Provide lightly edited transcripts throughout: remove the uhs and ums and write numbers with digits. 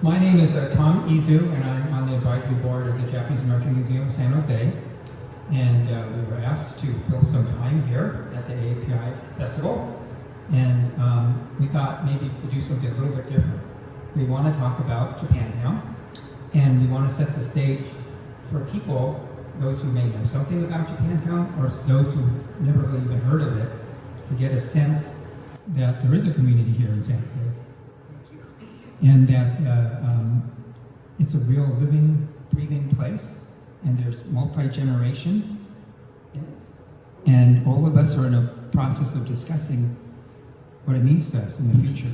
My name is Tom Izu, and I'm on the advisory board of the Japanese American Museum of San Jose. And we were asked to fill some time here at the AAPI Festival. And we thought maybe to do something a little bit different. We want to talk about Japantown, and we want to set the stage for people, those who may know something about Japantown, or those who never really even heard of it, to get a sense that there is a community here in San Jose. And that it's a real living, breathing place, and there's multi-generations in it. And all of us are in a process of discussing what it means to us in the future.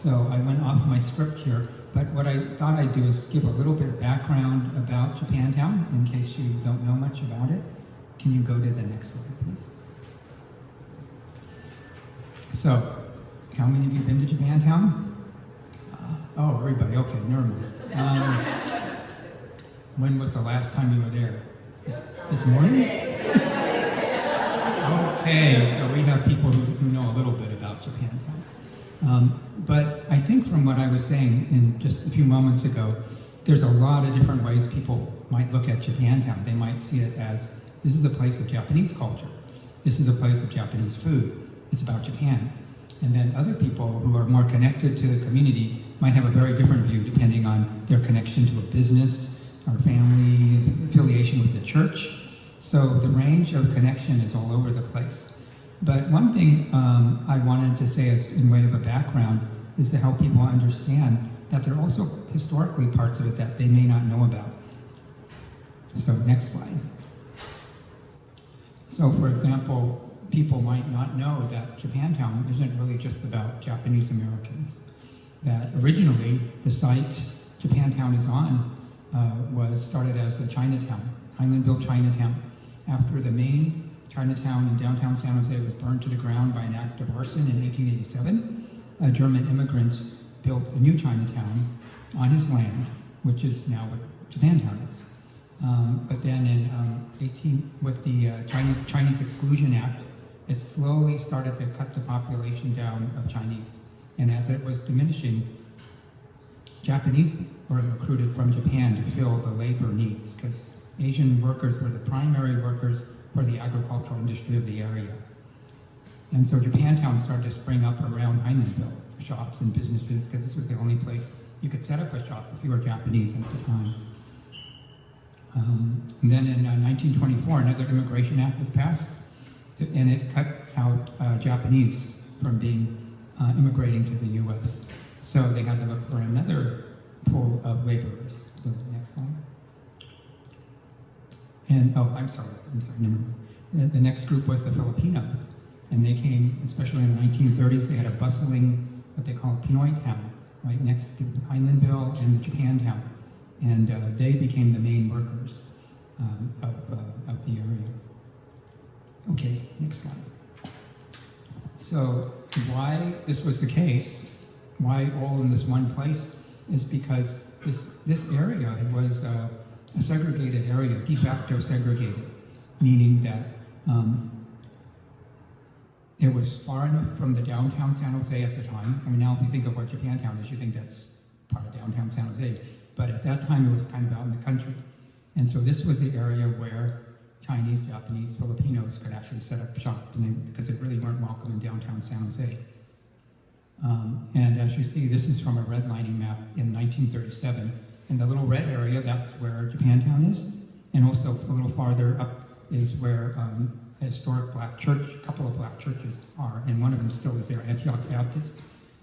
So I went off my script here, but what I thought I'd do is give a little bit of background about Japantown, in case you don't know much about it. Can you go to the next slide, please? So, how many of you been to Japantown? Oh, everybody, okay, never mind. When was the last time you were there? This morning? Okay, so we have people who know a little bit about Japantown. But I think from what I was saying in just a few moments ago, there's a lot of different ways people might look at Japantown. They might see it as, this is a place of Japanese culture. This is a place of Japanese food. It's about Japan. And then other people who are more connected to the community might have a very different view depending on their connection to a business or family, affiliation with the church. So the range of connection is all over the place. But one thing I wanted to say as in way of a background is to help people understand that there are also historically parts of it that they may not know about. So next slide. So for example, people might not know that Japantown isn't really just about Japanese Americans. That originally, the site Japantown is on was started as a Chinatown, Highlandville Chinatown. After the main Chinatown in downtown San Jose was burned to the ground by an act of arson in 1887, a German immigrant built a new Chinatown on his land, which is now what Japantown is. But then with the Chinese Exclusion Act, it slowly started to cut the population down of Chinese. And as it was diminishing, Japanese were recruited from Japan to fill the labor needs, because Asian workers were the primary workers for the agricultural industry of the area. And so Japantown started to spring up around Highlandville, shops and businesses, because this was the only place you could set up a shop if you were Japanese at the time. And then in 1924, another Immigration Act was passed, and it cut out Japanese from being immigrating to the U.S. So they had to look for another pool of laborers. So next slide. And I'm sorry, never mind. The next group was the Filipinos, and they came, especially in the 1930s. They had a bustling, what they call Pinoy town, right next to Highlandville and Japantown, and they became the main workers of the area. Okay, next slide. So why this was the case, why all in this one place, is because this area was a segregated area, de facto segregated, meaning that it was far enough from the downtown San Jose at the time. I mean, now if you think of what Japantown is, you think that's part of downtown San Jose. But at that time, it was kind of out in the country. And so this was the area where Chinese, Japanese, Filipinos could actually set up shop, because they really weren't welcome in downtown San Jose. And as you see, this is from a redlining map in 1937. And the little red area, that's where Japantown is. And also a little farther up is where a historic black church, a couple of black churches are, and one of them still is there, Antioch Baptist.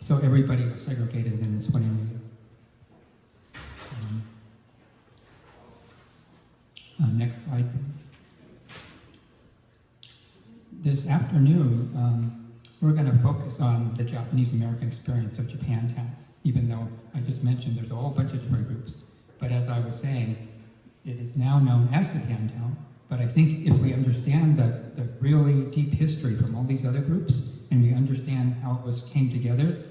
So everybody was segregated in this one area. Next slide, please. This afternoon, we're going to focus on the Japanese American experience of Japantown, even though I just mentioned there's a whole bunch of different groups. But as I was saying, it is now known as Japantown. But I think if we understand the really deep history from all these other groups, and we understand how it came together,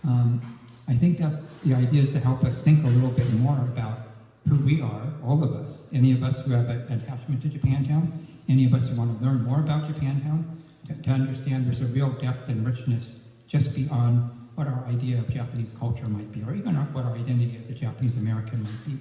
I think that's the idea, is to help us think a little bit more about who we are, all of us. Any of us who have an attachment to Japantown, any of us who want to learn more about Japantown, to understand there's a real depth and richness just beyond what our idea of Japanese culture might be, or even what our identity as a Japanese American might be.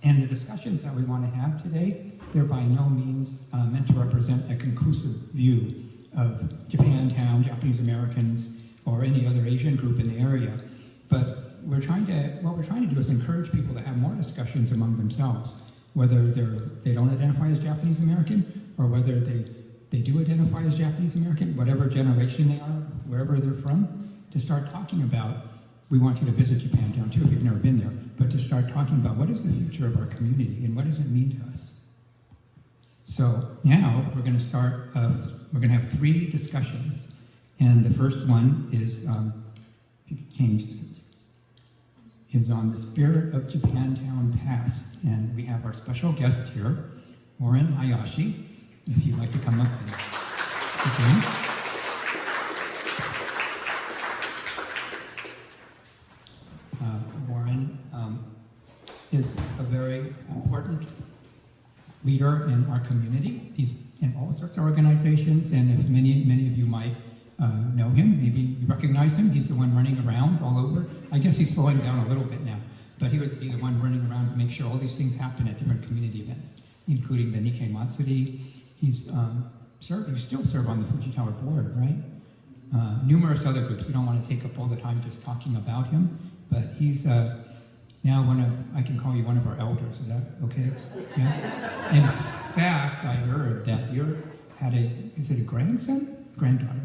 And the discussions that we want to have today, they're by no means meant to represent a conclusive view of Japantown, Japanese Americans, or any other Asian group in the area. But what we're trying to do is encourage people to have more discussions among themselves, whether they don't identify as Japanese American, or whether they do identify as Japanese American, whatever generation they are, wherever they're from, to start talking about, we want you to visit Japantown too if you've never been there, but to start talking about what is the future of our community and what does it mean to us. So now we're going to start, we're going to have 3 discussions. And the first one is, if you could change this, is on the spirit of Japantown past. And we have our special guest here, Warren Hayashi, if you'd like to come up and begin. Warren is a very important leader in our community. He's in all sorts of organizations, and if many of you might know him, maybe you recognize him. He's the one running around all over. I guess he's slowing down a little bit now, but he would be the one running around to make sure all these things happen at different community events, including the Nikkei Matsuri. He's you still serve on the Fuji Tower board, right? Numerous other groups. We don't want to take up all the time just talking about him, but he's now I can call you one of our elders. Is that okay? Yeah. In fact, I heard that is it a grandson? Granddaughter?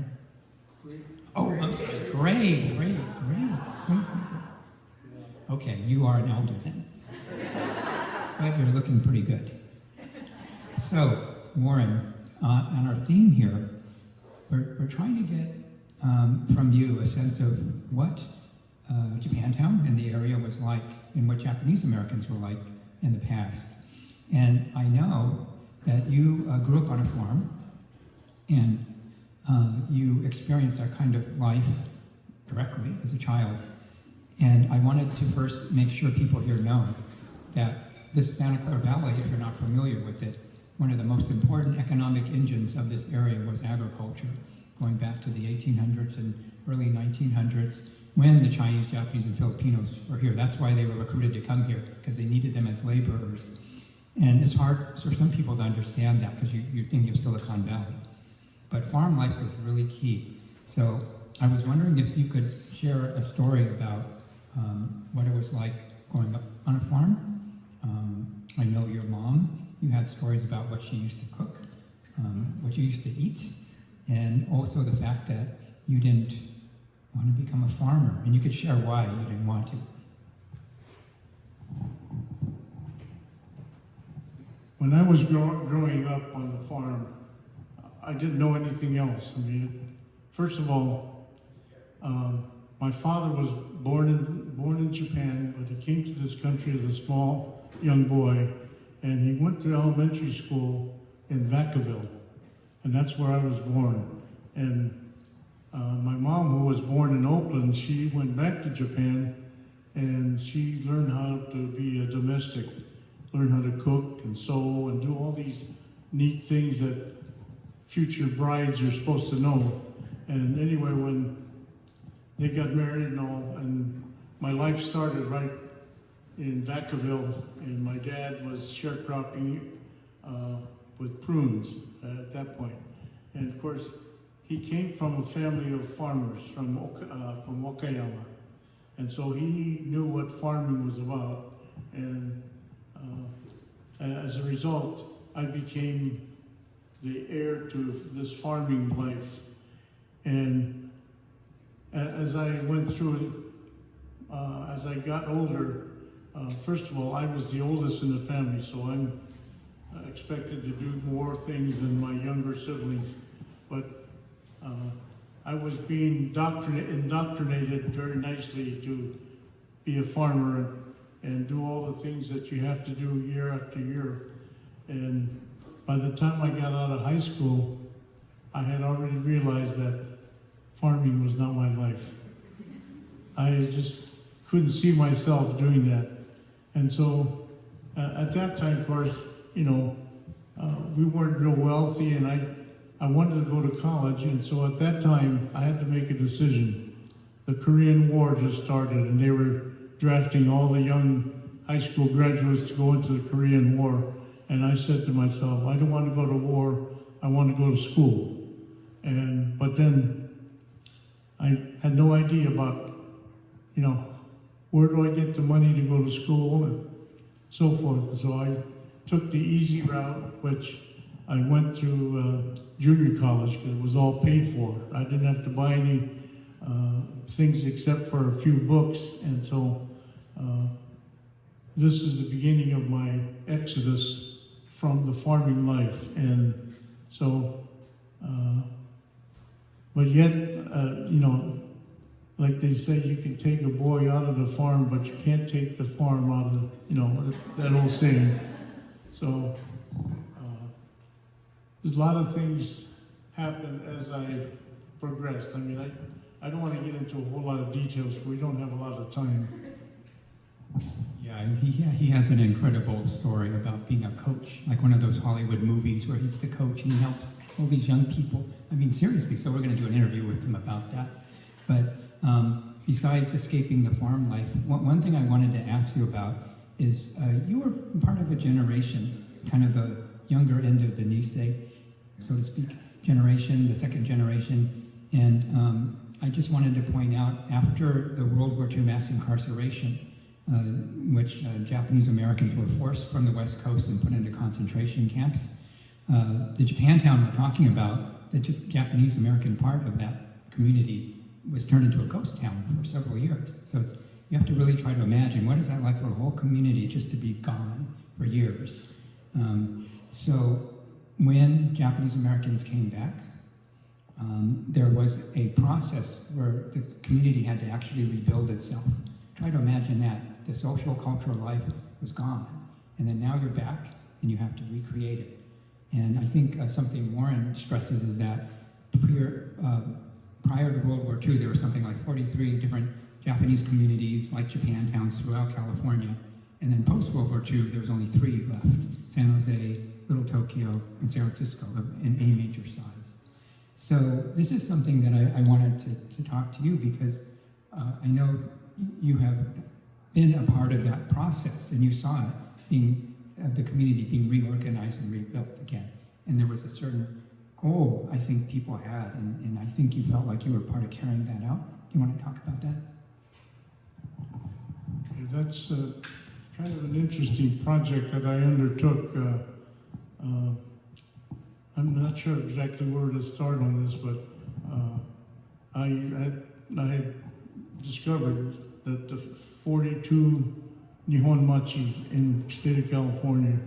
Oh, I'm sorry. Great. Okay, you are an elder then. But you're looking pretty good. So, Warren, on our theme here, we're trying to get from you a sense of what Japantown and the area was like and what Japanese Americans were like in the past. And I know that you grew up on a farm and you experienced that kind of life directly as a child. And I wanted to first make sure people here know that this Santa Clara Valley, if you're not familiar with it, one of the most important economic engines of this area was agriculture, going back to the 1800s and early 1900s, when the Chinese, Japanese, and Filipinos were here. That's why they were recruited to come here, because they needed them as laborers. And it's hard for some people to understand that, because you think of Silicon Valley. But farm life was really key. So I was wondering if you could share a story about what it was like growing up on a farm. I know your mom, you had stories about what she used to cook, what you used to eat, and also the fact that you didn't want to become a farmer, and you could share why you didn't want to. When I was growing up on the farm, I didn't know anything else. I mean, first of all, my father was born in Japan, but he came to this country as a small young boy, and he went to elementary school in Vacaville, and that's where I was born. And my mom, who was born in Oakland, she went back to Japan, and she learned how to be a domestic, learned how to cook and sew and do all these neat things that future brides are supposed to know. And anyway, when they got married and all, and my life started right in Vacaville, and my dad was sharecropping with prunes at that point. And of course, he came from a family of farmers from Wakayama. And so he knew what farming was about. And as a result, I became the heir to this farming life. And as I went through it, as I got older, first of all, I was the oldest in the family, so I'm expected to do more things than my younger siblings. But I was being indoctrinated very nicely to be a farmer and do all the things that you have to do year after year. And by the time I got out of high school, I had already realized that farming was not my life. I just couldn't see myself doing that. And so at that time, of course, you know, we weren't real wealthy, and I wanted to go to college, and so at that time, I had to make a decision. The Korean War just started, and they were drafting all the young high school graduates to go into the Korean War. And I said to myself, I don't want to go to war, I want to go to school. But then I had no idea about, where do I get the money to go to school and so forth. So I took the easy route, which I went through junior college because it was all paid for. I didn't have to buy any things except for a few books. And so this is the beginning of my exodus from the farming life. And so, but yet, like they say, you can take a boy out of the farm, but you can't take the farm out of, that old saying. So, there's a lot of things happened as I progressed. I mean, I don't want to get into a whole lot of details, but we don't have a lot of time. Yeah, he has an incredible story about being a coach, like one of those Hollywood movies where he's the coach and he helps all these young people. I mean, seriously, so we're going to do an interview with him about that. But besides escaping the farm life, one thing I wanted to ask you about is you were part of a generation, kind of the younger end of the Nisei, so to speak, generation, the second generation. And I just wanted to point out, after the World War II mass incarceration, which Japanese Americans were forced from the West Coast and put into concentration camps, the Japantown we're talking about, the Japanese American part of that community was turned into a ghost town for several years. So you have to really try to imagine, what is that like for a whole community just to be gone for years? So when Japanese Americans came back, there was a process where the community had to actually rebuild itself. Try to imagine that. The social, cultural life was gone. And then now you're back and you have to recreate it. And I think something Warren stresses is that prior to World War II, there were something like 43 different Japanese communities like Japantowns throughout California. And then post-World War II, there was only 3 left: San Jose, Little Tokyo, and San Francisco, in any major size. So this is something that I wanted to talk to you, because I know you have been a part of that process, and you saw it the community being reorganized and rebuilt again. And there was a certain goal I think people had, and I think you felt like you were part of carrying that out. Do you want to talk about that? That's kind of an interesting project that I undertook. I'm not sure exactly where to start on this, but I had discovered that the 42 Nihon Machis in the state of California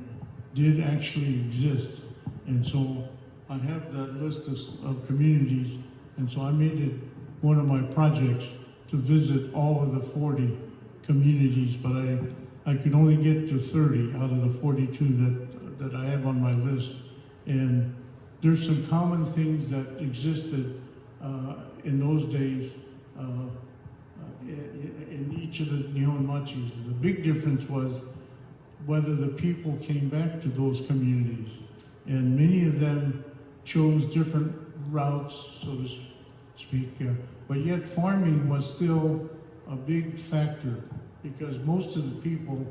did actually exist. And so I have that list of communities, and so I made it one of my projects to visit all of the 40 communities, but I could only get to 30 out of the 42 that I have on my list. And there's some common things that existed in those days in each of the Nihon Machis. The big difference was whether the people came back to those communities. And many of them chose different routes, so to speak, but yet farming was still a big factor, because most of the people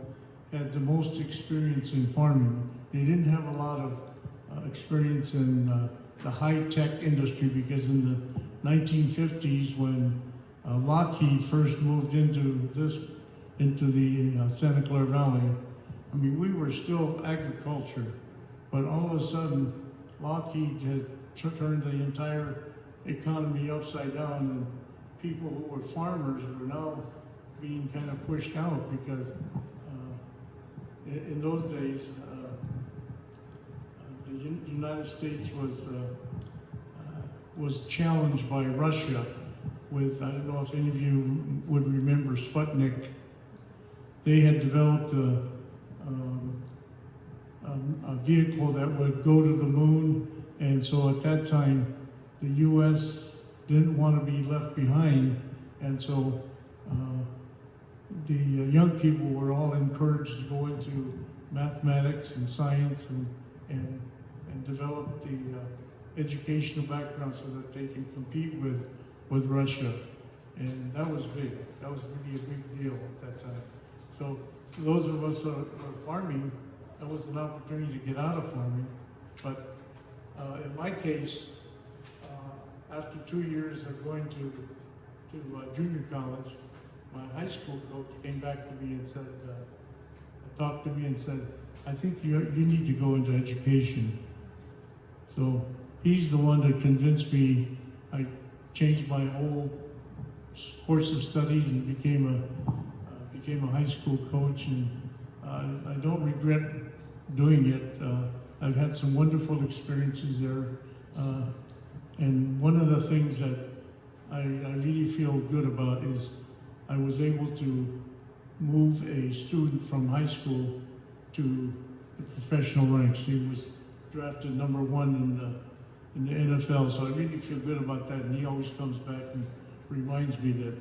had the most experience in farming. They didn't have a lot of experience in the high-tech industry, because in the 1950s, when Lockheed first moved into the Santa Clara Valley, I mean, we were still agriculture, but all of a sudden, Lockheed had turned the entire economy upside down, and people who were farmers were now being kind of pushed out, because in those days, the United States was challenged by Russia with, I don't know if any of you would remember Sputnik. They had developed a vehicle that would go to the moon, and so at that time, the U.S. didn't want to be left behind, and so the young people were all encouraged to go into mathematics and science and develop educational background so that they can compete with Russia. And that was big. That was really a big deal at that time. So for those of us who are farming, that was an opportunity to get out of farming. But in my case, after 2 years of going to junior college, my high school coach came back to me and said, talked to me and said, I think you need to go into education. So he's the one that convinced me. I changed my whole course of studies and became a high school coach, and I don't regret doing it. I've had some wonderful experiences there, and one of the things that I really feel good about is I was able to move a student from high school to the professional ranks. He was drafted #1 in the NFL, so I really feel good about that. And he always comes back and reminds me that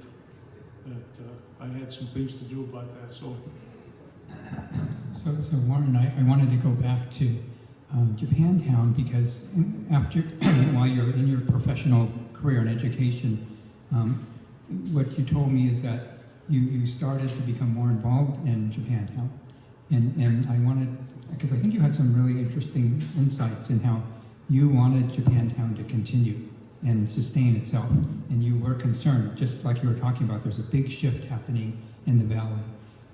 I had some things to do about that. So Warren, I wanted to go back to Japantown, because after, while you're in your professional career in education, what you told me is that you started to become more involved in Japantown. And I wanted, because I think you had some really interesting insights in how you wanted Japantown to continue and sustain itself. And you were concerned, just like you were talking about, there's a big shift happening in the valley.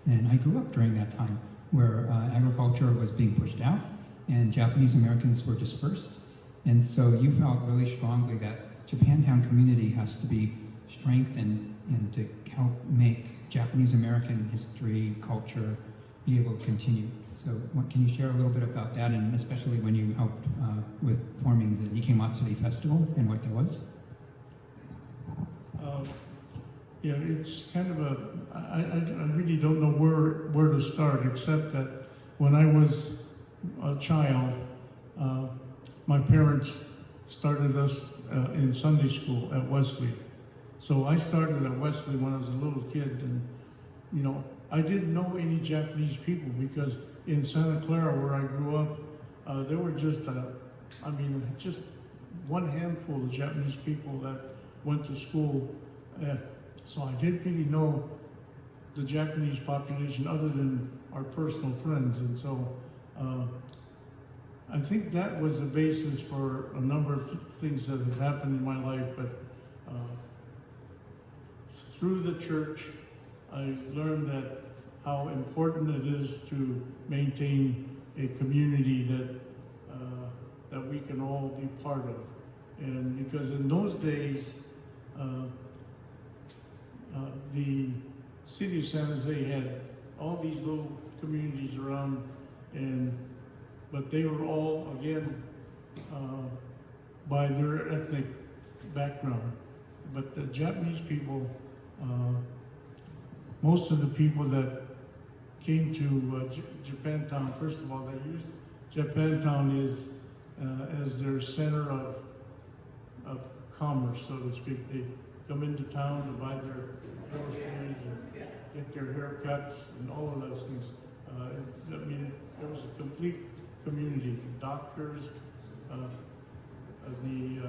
And I grew up during that time where agriculture was being pushed out and Japanese Americans were dispersed. And so you felt really strongly that Japantown community has to be strengthened and to help make Japanese American history, culture, be able to continue. So can you share a little bit about that, and especially when you helped with forming the Nikkei Matsuri Festival and what that was? Yeah, it's kind of I really don't know where to start, except that when I was a child, my parents started us in Sunday school at Wesley. So I started at Wesley when I was a little kid, and you know, I didn't know any Japanese people because in Santa Clara, where I grew up, there were just one handful of Japanese people that went to school. So I didn't really know the Japanese population other than our personal friends. And so I think that was the basis for a number of things that have happened in my life. But through the church, I learned that how important it is to maintain a community that we can all be part of. And because in those days, the city of San Jose had all these little communities around, but they were all, again, by their ethnic background. But the Japanese people, most of the people that came to Japantown, first of all, they used Japantown as their center of commerce, so to speak. They come into town to buy their groceries and get their haircuts and all of those things. I mean, there was a complete community: doctors, the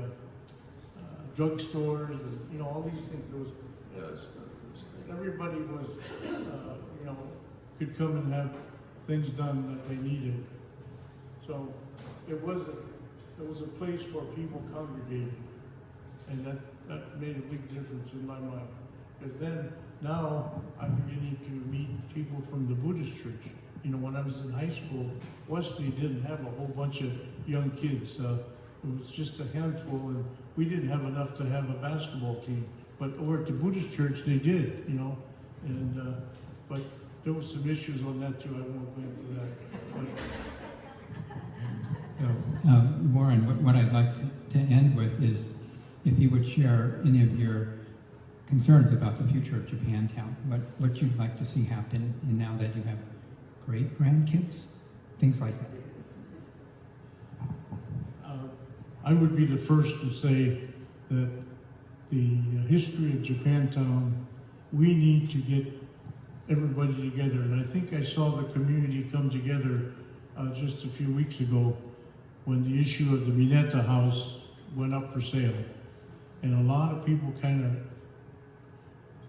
drugstores, and you know, all these things. There was everybody was, you know, could come and have things done that they needed. So it was a place where people congregated, and that made a big difference in my mind. Because then, now I'm beginning to meet people from the Buddhist church. You know, when I was in high school, Wesley didn't have a whole bunch of young kids. It was just a handful, and we didn't have enough to have a basketball team. But over at the Buddhist church, they did, you know. And but there was some issues on that too. I won't go into that. So, Warren, what I'd like to end with is if you would share any of your concerns about the future of Japantown, what you'd like to see happen, and now that you have great-grandkids, things like that. I would be the first to say that the history of Japantown, we need to get everybody together. And I think I saw the community come together just a few weeks ago when the issue of the Mineta house went up for sale. And a lot of people kind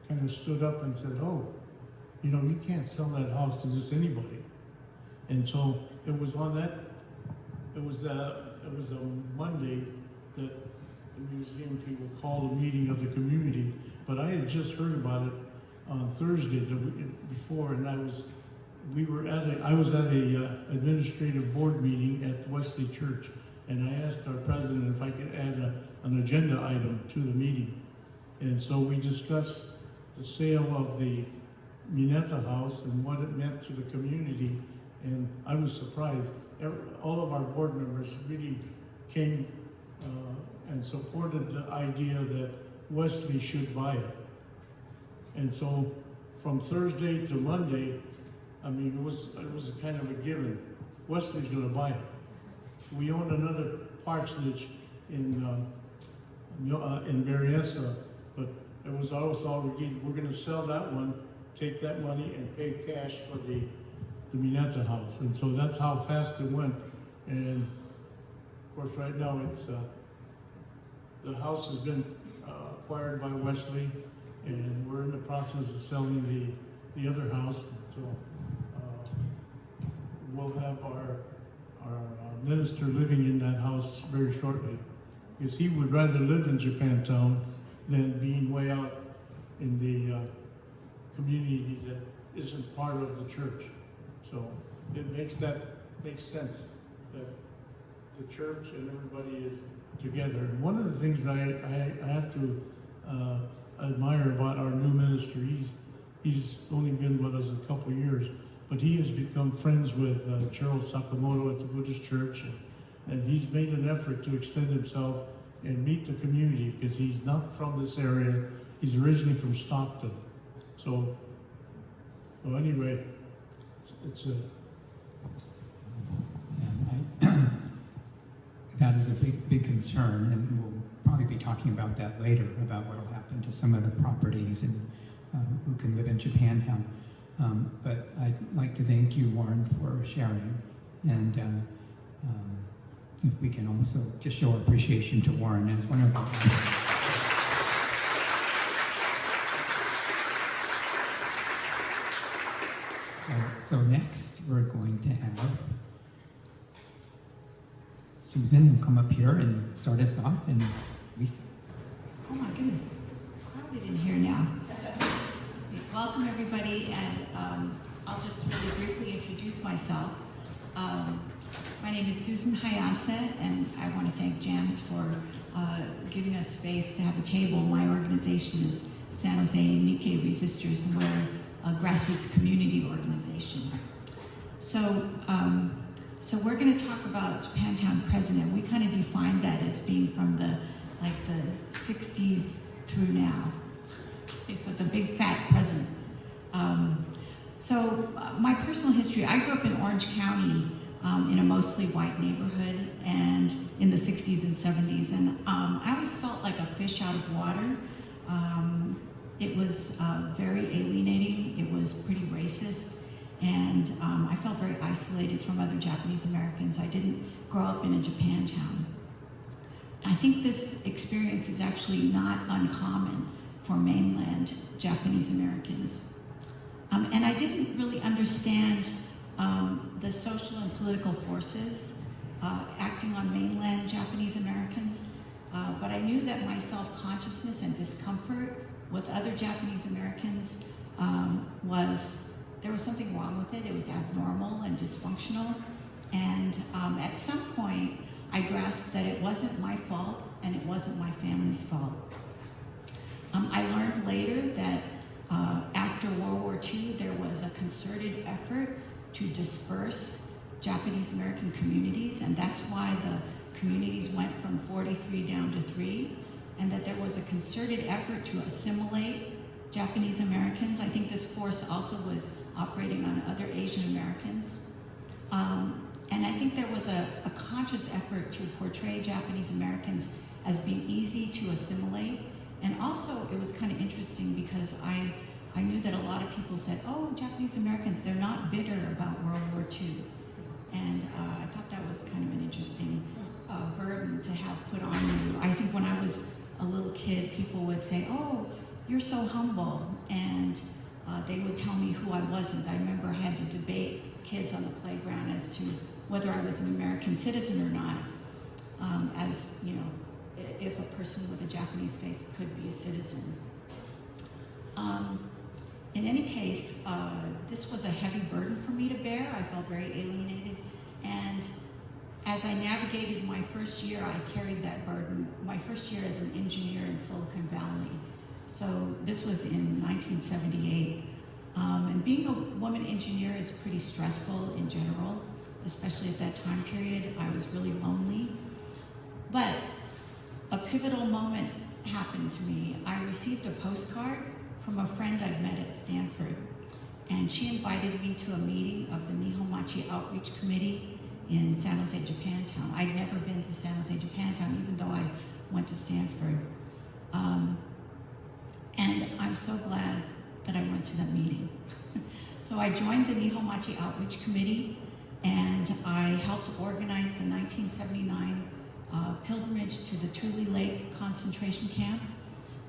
of stood up and said, oh, you know, you can't sell that house to just anybody. And so it was on that, it was a Monday that the museum people called a meeting of the community, but I had just heard about it on Thursday before, and I was at a administrative board meeting at Wesley Church, and I asked our president if I could add an agenda item to the meeting. And so we discussed the sale of the Mineta house and what it meant to the community, and I was surprised. All of our board members really came and supported the idea that Wesley should buy it. And so from Thursday to Monday, I mean, it was a kind of a given. Wesley's going to buy it. We own another parsonage in Berryessa, but it was already, we're going to sell that one, take that money and pay cash for the Mineta house. And so that's how fast it went. And of course, right now it's the house has been acquired by Wesley, and we're in the process of selling the other house. So we'll have our minister living in that house very shortly, because he would rather live in Japantown than being way out in the community that isn't part of the church. So it makes sense that the church and everybody is together. And one of the things I have to admire about our new minister, he's only been with us a couple years, but he has become friends with Charles Sakamoto at the Buddhist Church, and he's made an effort to extend himself and meet the community, because he's not from this area. He's originally from Stockton. So anyway, it's a... That is a big concern, and we'll probably be talking about that later, about what will happen to some of the properties and who can live in Japantown. But I'd like to thank you, Warren, for sharing. And if we can also just show appreciation to Warren as one of our... So next, we're going to have Susan will come up here and start us off, and Wisa. Oh my goodness, it's crowded in here now. Welcome everybody, and I'll just really briefly introduce myself. My name is Susan Hayase, and I want to thank JAMsj for giving us space to have a table. My organization is San Jose Nikkei Resisters, and we're a grassroots community organization. So we're going to talk about Japantown president. We kind of define that as being from the 60s through now. Okay, so it's a big fat president. My personal history, I grew up in Orange County in a mostly white neighborhood, and in the 60s and 70s, and I always felt like a fish out of water. It was very alienating. It was pretty racist. And I felt very isolated from other Japanese Americans. I didn't grow up in a Japantown. I think this experience is actually not uncommon for mainland Japanese Americans. And I didn't really understand the social and political forces acting on mainland Japanese Americans, but I knew that my self-consciousness and discomfort with other Japanese Americans there was something wrong with it. It was abnormal and dysfunctional. And at some point, I grasped that it wasn't my fault and it wasn't my family's fault. I learned later that after World War II, there was a concerted effort to disperse Japanese American communities, and that's why the communities went from 43 down to 3, and that there was a concerted effort to assimilate Japanese Americans. I think this force also was operating on other Asian Americans. And I think there was a conscious effort to portray Japanese Americans as being easy to assimilate. And also it was kind of interesting because I knew that a lot of people said, oh, Japanese Americans, they're not bitter about World War II. And I thought that was kind of an interesting people would say, "Oh, you're so humble," and they would tell me who I wasn't. I remember I had to debate kids on the playground as to whether I was an American citizen or not, as you know, if a person with a Japanese face could be a citizen. In any case, this was a heavy burden for me to bear. I felt very alienated, and as I navigated my first year, I carried that burden. My first year as an engineer in Silicon Valley. So this was in 1978. And being a woman engineer is pretty stressful in general, especially at that time period. I was really lonely. But a pivotal moment happened to me. I received a postcard from a friend I'd met at Stanford. And she invited me to a meeting of the Nihonmachi Outreach Committee in San Jose, Japantown. I'd never been to San Jose, Japantown, even though I went to Stanford. And I'm so glad that I went to that meeting. So I joined the Nihonmachi Outreach Committee, and I helped organize the 1979 pilgrimage to the Tule Lake concentration camp.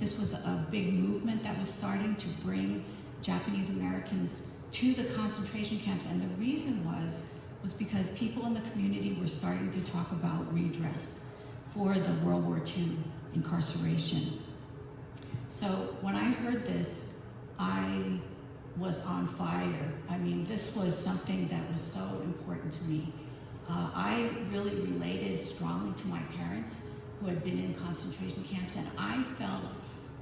This was a big movement that was starting to bring Japanese Americans to the concentration camps, and the reason was because people in the community were starting to talk about redress for the World War II incarceration. So when I heard this, I was on fire. I mean, this was something that was so important to me. I really related strongly to my parents who had been in concentration camps, and I felt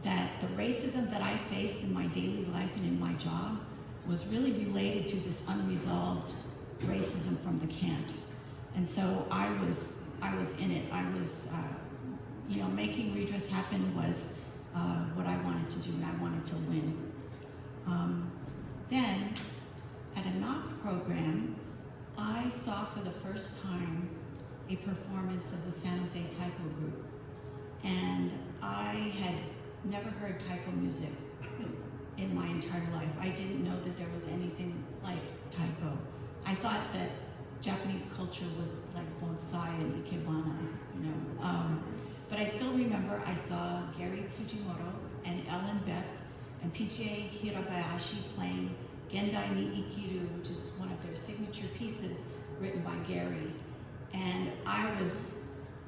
that the racism that I faced in my daily life and in my job was really related to this unresolved racism from the camps. And so I was in it. I was, making redress happen was what I wanted to do, and I wanted to win. Then, at a NOC program, I saw for the first time a performance of the San Jose Taiko group. And I had never heard Taiko music in my entire life. I didn't know that there was anything like Taiko. I thought that Japanese culture was like bonsai and ikebana, But I still remember I saw Gary Tsujimoto and Ellen Beck and PJ Hirabayashi playing Gendai ni Ikiru, which is one of their signature pieces written by Gary. And I was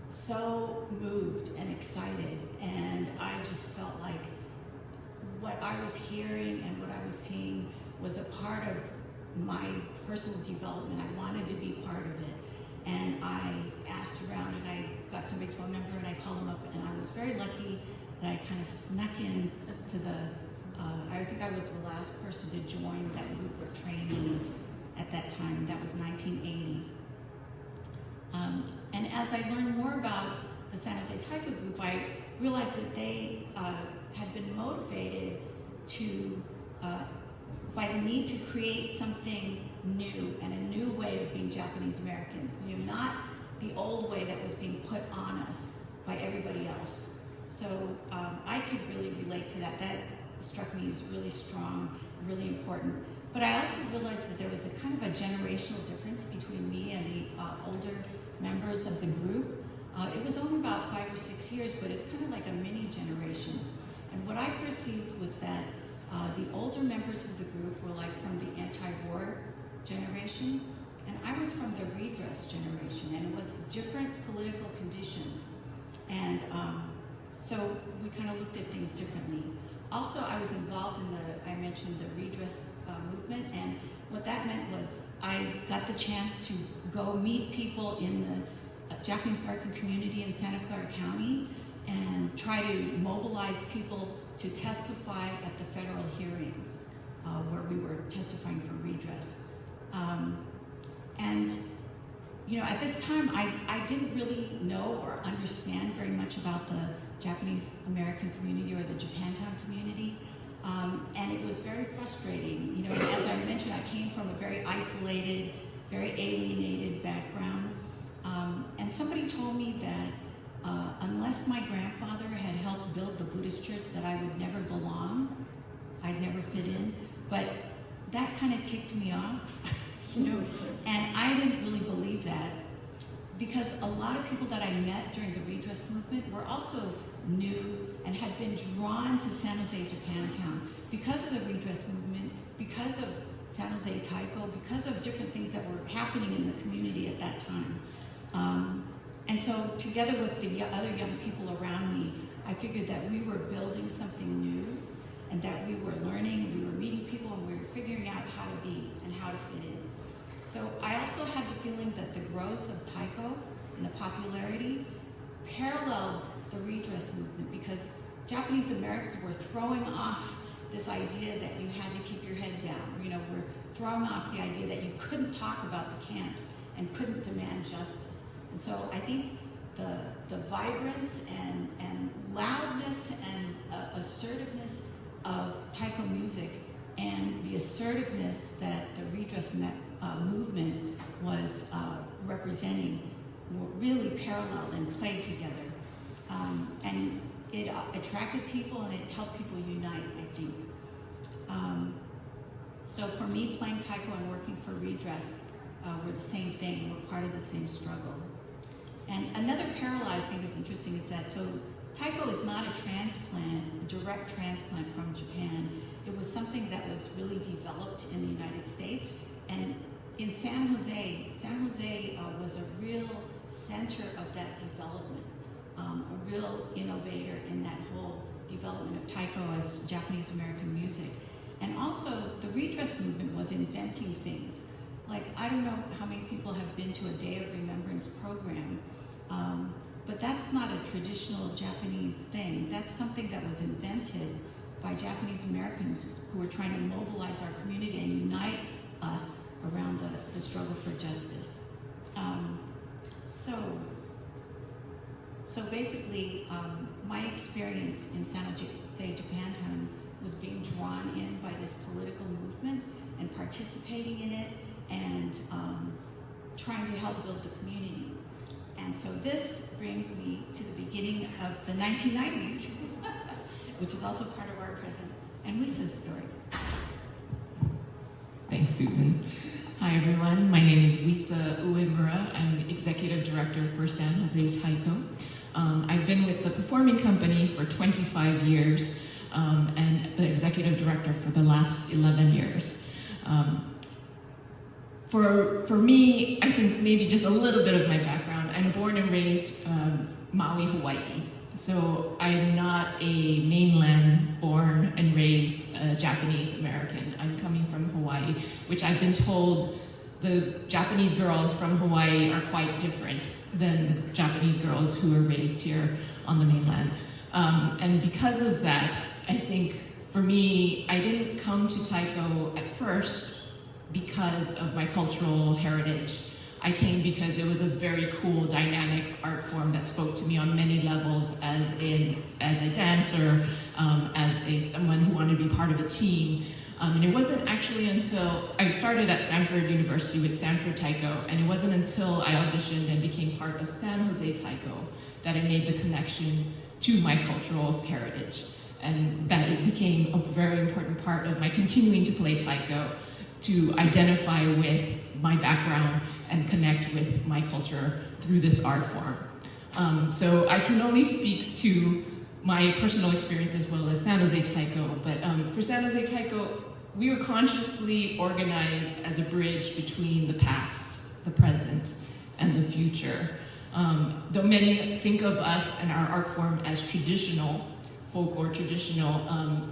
so moved and excited, and I just felt like what I was hearing and what I was seeing was a part of my personal development. I wanted to be part of it. And I asked around, and I got somebody's phone number, and I called them up, and I was very lucky that I kind of snuck in to the, I think I was the last person to join that group of trainees at that time. That was 1980. And as I learned more about the San Jose Taiko group, I realized that they had been motivated to, by the need to create something new and a new way of being Japanese Americans, not the old way that was being put on us by everybody else. So I could really relate to that. That struck me as really strong, really important. But I also realized that there was a kind of a generational difference between me and the older members of the group. It was only about 5 or 6 years, but it's kind of like a mini generation. And what I perceived was that the older members of the group were like from the anti-war generation, and I was from the redress generation, and it was different political conditions. And so we kind of looked at things differently. Also, I was involved in I mentioned the redress movement, and what that meant was I got the chance to go meet people in the Japanese American community in Santa Clara County and try to mobilize people to testify at the federal hearings where we were testifying for redress. At this time, I didn't really know or understand very much about the Japanese American community or the Japantown community. And it was very frustrating. As I mentioned, I came from a very isolated, very alienated background. And somebody told me that unless my grandfather had helped build the Buddhist church, that I would never belong. I'd never fit in. But that kind of ticked me off, and I didn't really believe that. because a lot of people that I met during the redress movement were also new and had been drawn to San Jose Japantown because of the redress movement, because of San Jose Taiko, because of different things that were happening in the community at that time. And so together with the other young people around me, I figured that we were building something new and that we were learning, we were meeting people, and we were figuring out how to be and how to fit in. So I also had the feeling that the growth of Taiko and the popularity paralleled the redress movement, because Japanese Americans were throwing off this idea that you had to keep your head down. You know, we're throwing off the idea that you couldn't talk about the camps and couldn't demand justice. And so I think the vibrance and loudness and assertiveness of Taiko music and the assertiveness that the redress movement was representing were really paralleled and played together. And it attracted people and it helped people unite, I think. So for me, playing Taiko and working for redress were the same thing. We're part of the same struggle. And another parallel I think is interesting is that, so Taiko is not a transplant, a direct transplant from Japan. It was something that was really developed in the United States. And in San Jose was a real center of that development, a real innovator in that whole development of Taiko as Japanese American music. And also, the redress movement was inventing things. Like, I don't know how many people have been to a Day of Remembrance program, but that's not a traditional Japanese thing. That's something that was invented by Japanese Americans who were trying to mobilize our community and unite us around the struggle for justice. So basically, my experience in San Jose Japantown was being drawn in by this political movement and participating in it and trying to help build the community. And so this brings me to the beginning of the 1990s, which is also part of our present and Wisa's story. Thanks, Susan. Hi, everyone. My name is Wisa Uemura. I'm Executive Director for San Jose Taiko. I've been with the performing company for 25 years and the Executive Director for the last 11 years. For me, I think maybe just a little bit of my background. I'm born and raised Maui, Hawaii. So I'm not a mainland born and raised Japanese American. I'm coming from Hawaii, which I've been told the Japanese girls from Hawaii are quite different than the Japanese girls who were raised here on the mainland. And because of that, I think for me, I didn't come to Taiko at first because of my cultural heritage. I came because it was a very cool, dynamic art form that spoke to me on many levels as a dancer, as someone who wanted to be part of a team. And it wasn't actually until I started at Stanford University with Stanford Taiko, and it wasn't until I auditioned and became part of San Jose Taiko that I made the connection to my cultural heritage, and that it became a very important part of my continuing to play Taiko, to identify with my background and connect with my culture through this art form. So I can only speak to my personal experience as well as San Jose Taiko, but for San Jose Taiko, we were consciously organized as a bridge between the past, the present, and the future. Though many think of us and our art form as traditional, folk or traditional,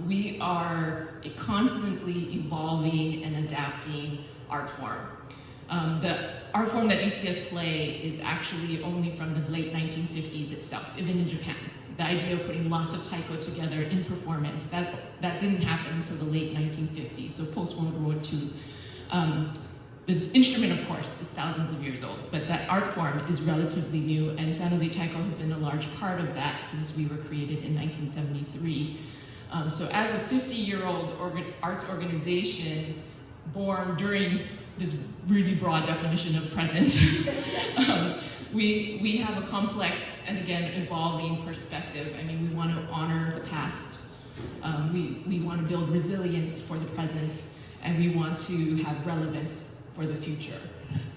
we are a constantly evolving and adapting art form. The art form that you see us play is actually only from the late 1950s itself, even in Japan. The idea of putting lots of taiko together in performance, that didn't happen until the late 1950s, so post-World War II. The instrument, of course, is thousands of years old, but that art form is relatively new, and San Jose Taiko has been a large part of that since we were created in 1973. So as a 50-year-old arts organization born during this really broad definition of present, we have a complex and, again, evolving perspective. I mean, we want to honor the past. We want to build resilience for the present, and we want to have relevance for the future.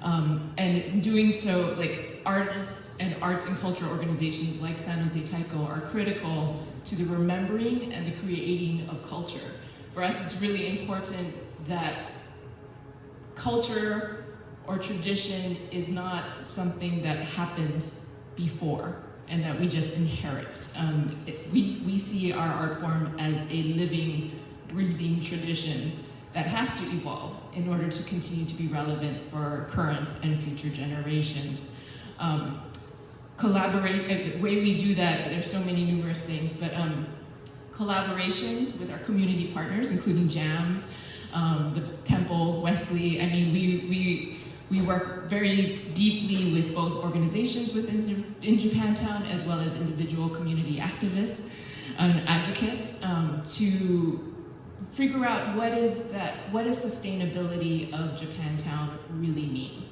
And in doing so, like artists and arts and culture organizations like San Jose Taiko are critical to the remembering and the creating of culture. For us, it's really important that culture or tradition is not something that happened before and that we just inherit. We see our art form as a living, breathing tradition that has to evolve in order to continue to be relevant for current and future generations. The way we do that, there's so many numerous things, but collaborations with our community partners, including JAMsj, the Temple, Wesley. I mean, we work very deeply with both organizations in Japantown as well as individual community activists and advocates to figure out what does sustainability of Japantown really mean.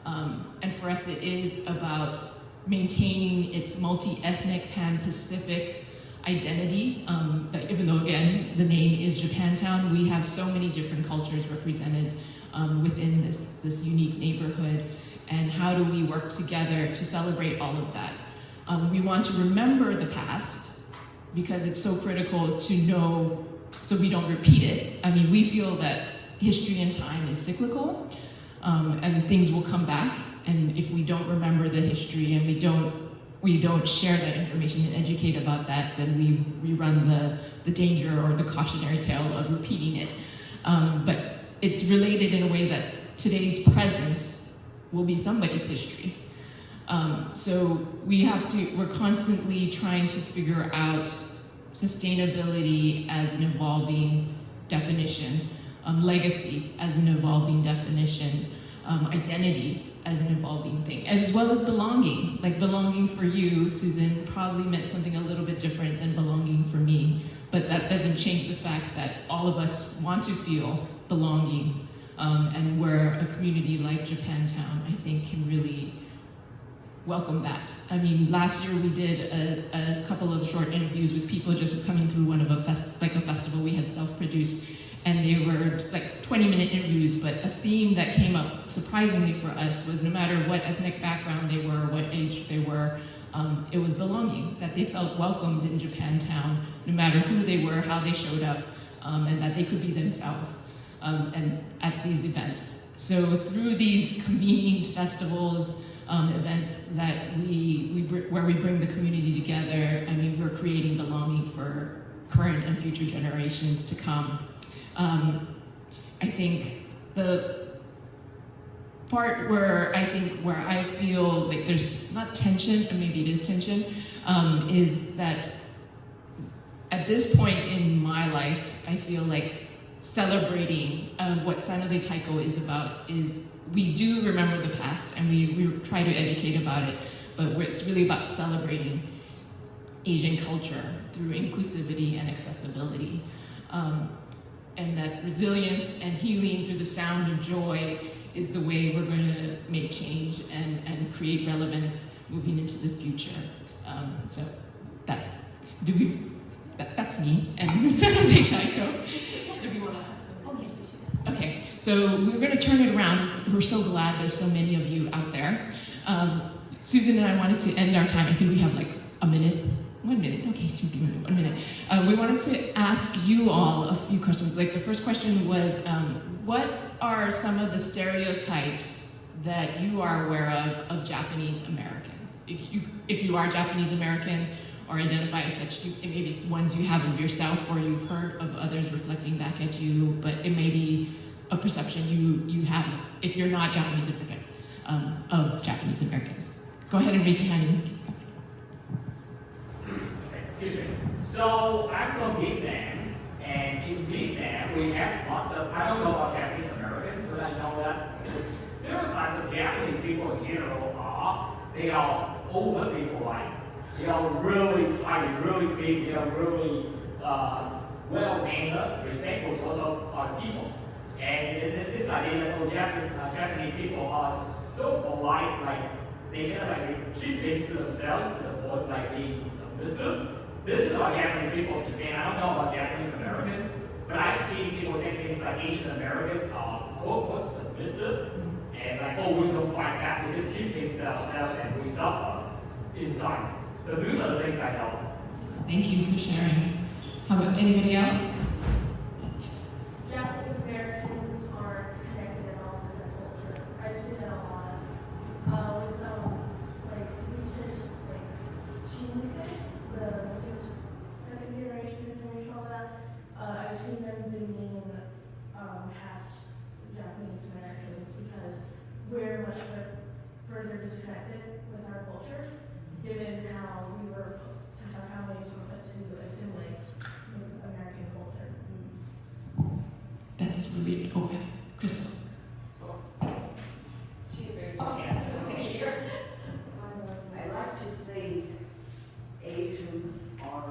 And for us, it is about maintaining its multi-ethnic, pan-Pacific identity. That even though, again, the name is Japantown, we have so many different cultures represented within this unique neighborhood. And how do we work together to celebrate all of that? We want to remember the past because it's so critical to know so we don't repeat it. I mean, we feel that history and time is cyclical, and things will come back. And if we don't remember the history and we don't share that information and educate about that, then we run the danger or the cautionary tale of repeating it. But it's related in a way that today's present will be somebody's history. So we're constantly trying to figure out sustainability as an evolving definition, legacy as an evolving definition, identity as an evolving thing, as well as belonging. Like belonging for you, Susan, probably meant something a little bit different than belonging for me, but that doesn't change the fact that all of us want to feel belonging, and where a community like Japantown, I think, can really welcome that. I mean, last year we did a couple of short interviews with people just coming through one of a festival we had self-produced, and they were like 20-minute interviews, but a theme that came up surprisingly for us was no matter what ethnic background they were, what age they were, it was belonging, that they felt welcomed in Japantown, no matter who they were, how they showed up, and that they could be themselves and at these events. So through these convenings, festivals, events that where we bring the community together, I mean, we're creating belonging for current and future generations to come. I think the part where I feel like there's not tension, or maybe it is tension, is that at this point in my life, I feel like celebrating what San Jose Taiko is about is we do remember the past and we try to educate about it, but it's really about celebrating Asian culture through inclusivity and accessibility. And that resilience and healing through the sound of joy is the way we're going to make change and create relevance moving into the future. So that's me and San Jose Taiko. Do we want to ask them? Oh, yes, we should ask. Okay, so we're going to turn it around. We're so glad there's so many of you out there. Susan and I wanted to end our time. I think we have like a minute. 1 minute, okay, she's giving me 1 minute. We wanted to ask you all a few questions. Like the first question was, what are some of the stereotypes that you are aware of Japanese Americans? If you are Japanese American or identify as such, maybe it's ones you have of yourself or you've heard of others reflecting back at you, but it may be a perception you have if you're not Japanese American, of Japanese Americans. Go ahead and raise your hand. Excuse me. So I'm from Vietnam, and in Vietnam we have lots of, I don't know about Japanese Americans, but I know that the stereotypes of Japanese people in general are, they are over people like, they are really tight, really big, they are really well-mannered, respectful towards other people. And there's this idea that Japanese people are so polite, like they kind of like keep things to themselves to the point like being submissive. This is about Japanese people in Japan. I don't know about Japanese Americans, but I've seen people say things like Asian Americans are quote unquote submissive, and and like, oh, we don't fight back because we take ourselves and we suffer in silence. So those are the things I know. Thank you for sharing. How about anybody else? Japanese Americans are connected in all to their culture. I just see that a lot. With like recent like JAMsj, the second generation, all that. I've seen them demean past Japanese Americans because we're much further disconnected with our culture, given how we were, since our families were put to assimilate with American culture. That's really, oh, yes. Crystal. I like to think Asians are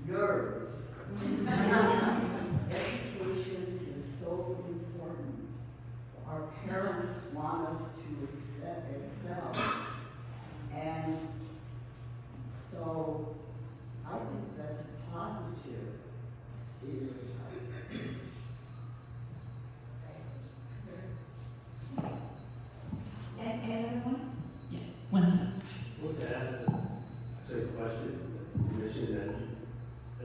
nerds. Education is so important. Our parents want us to excel. And so I think that's a positive stereotype. Any other ones? Yeah, one. Well, to ask a question, you mentioned that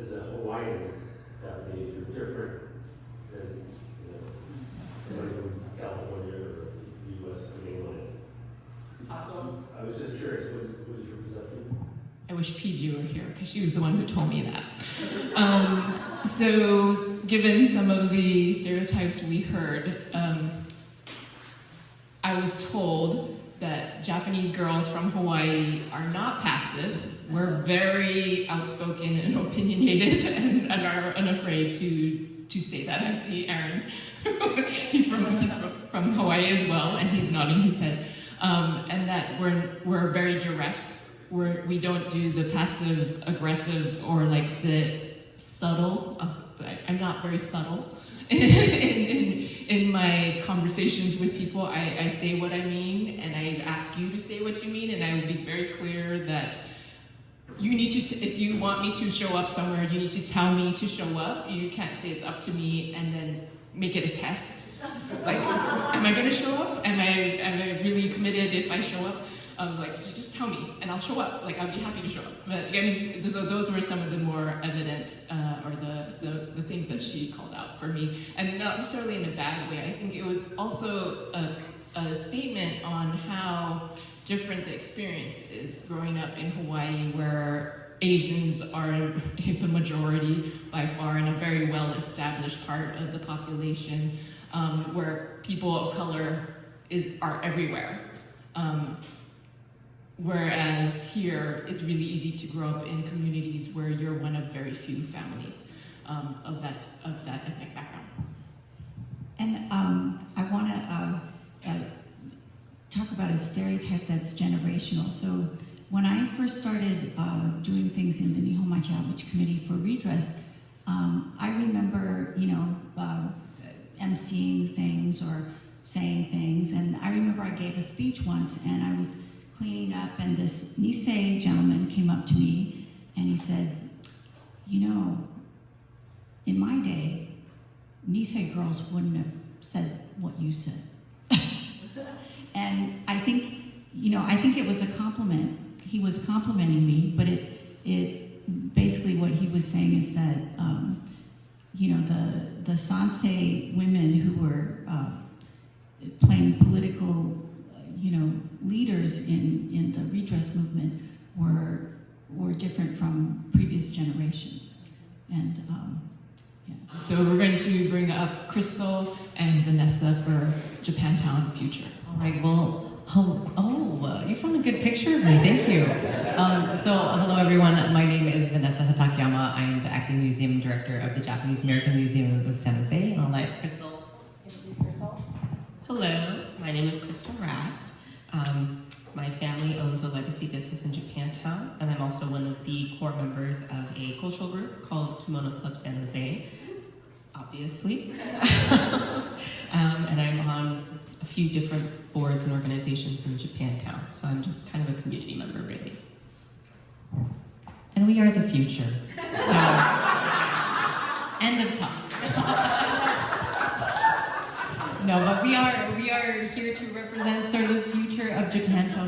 as a Hawaiian Japanese, you're different than, somebody from California or the U.S. or mainland. Awesome. I was just curious, what is your perception? I wish PG were here because she was the one who told me that. So, given some of the stereotypes we heard, I was told that Japanese girls from Hawaii are not passive. We're very outspoken and opinionated and are unafraid to say that. I see Aaron. he's from Hawaii as well, and he's nodding his head. And that we're very direct. We don't do the passive aggressive or like the subtle. I'm not very subtle. In my conversations with people, I say what I mean, and I ask you to say what you mean, and I will be very clear that you need to, if you want me to show up somewhere, you need to tell me to show up. You can't say it's up to me and then make it a test. Like, am I gonna show up? Am I really committed if I show up? Like, you just tell me and I'll show up. Like, I'll be happy to show up. But I mean, those were some of the more evident, or the things that she called out for me. And not necessarily in a bad way. I think it was also a statement on how different the experience is growing up in Hawaii, where Asians are the majority by far in a very well-established part of the population, where people of color are everywhere. Whereas here, it's really easy to grow up in communities where you're one of very few families of that ethnic background. And I want to talk about a stereotype that's generational. So when I first started doing things in the Nihon Machi Committee for Redress, I remember, emceeing things or saying things. And I remember I gave a speech once, and I was cleaning up, and this Nisei gentleman came up to me, and he said, in my day, Nisei girls wouldn't have said what you said. And I think it was a compliment. He was complimenting me, but it basically what he was saying is that, the Sansei women who were playing political, leaders in the redress movement were different from previous generations. And yeah. So we're going to bring up Crystal and Vanessa for Japantown Future. All right, well, you found a good picture of me, thank you. Hello everyone, my name is Vanessa Hatakayama. I'm the acting museum director of the Japanese American Museum of San Jose, and I'll let Crystal introduce herself. Hello, my name is Crystal Rast. My family owns a legacy business in Japantown, and I'm also one of the core members of a cultural group called Kimono Club San Jose, obviously. And I'm on a few different boards and organizations in Japantown, so I'm just kind of a community member, really. And we are the future. So, end of talk. No, but we are here to represent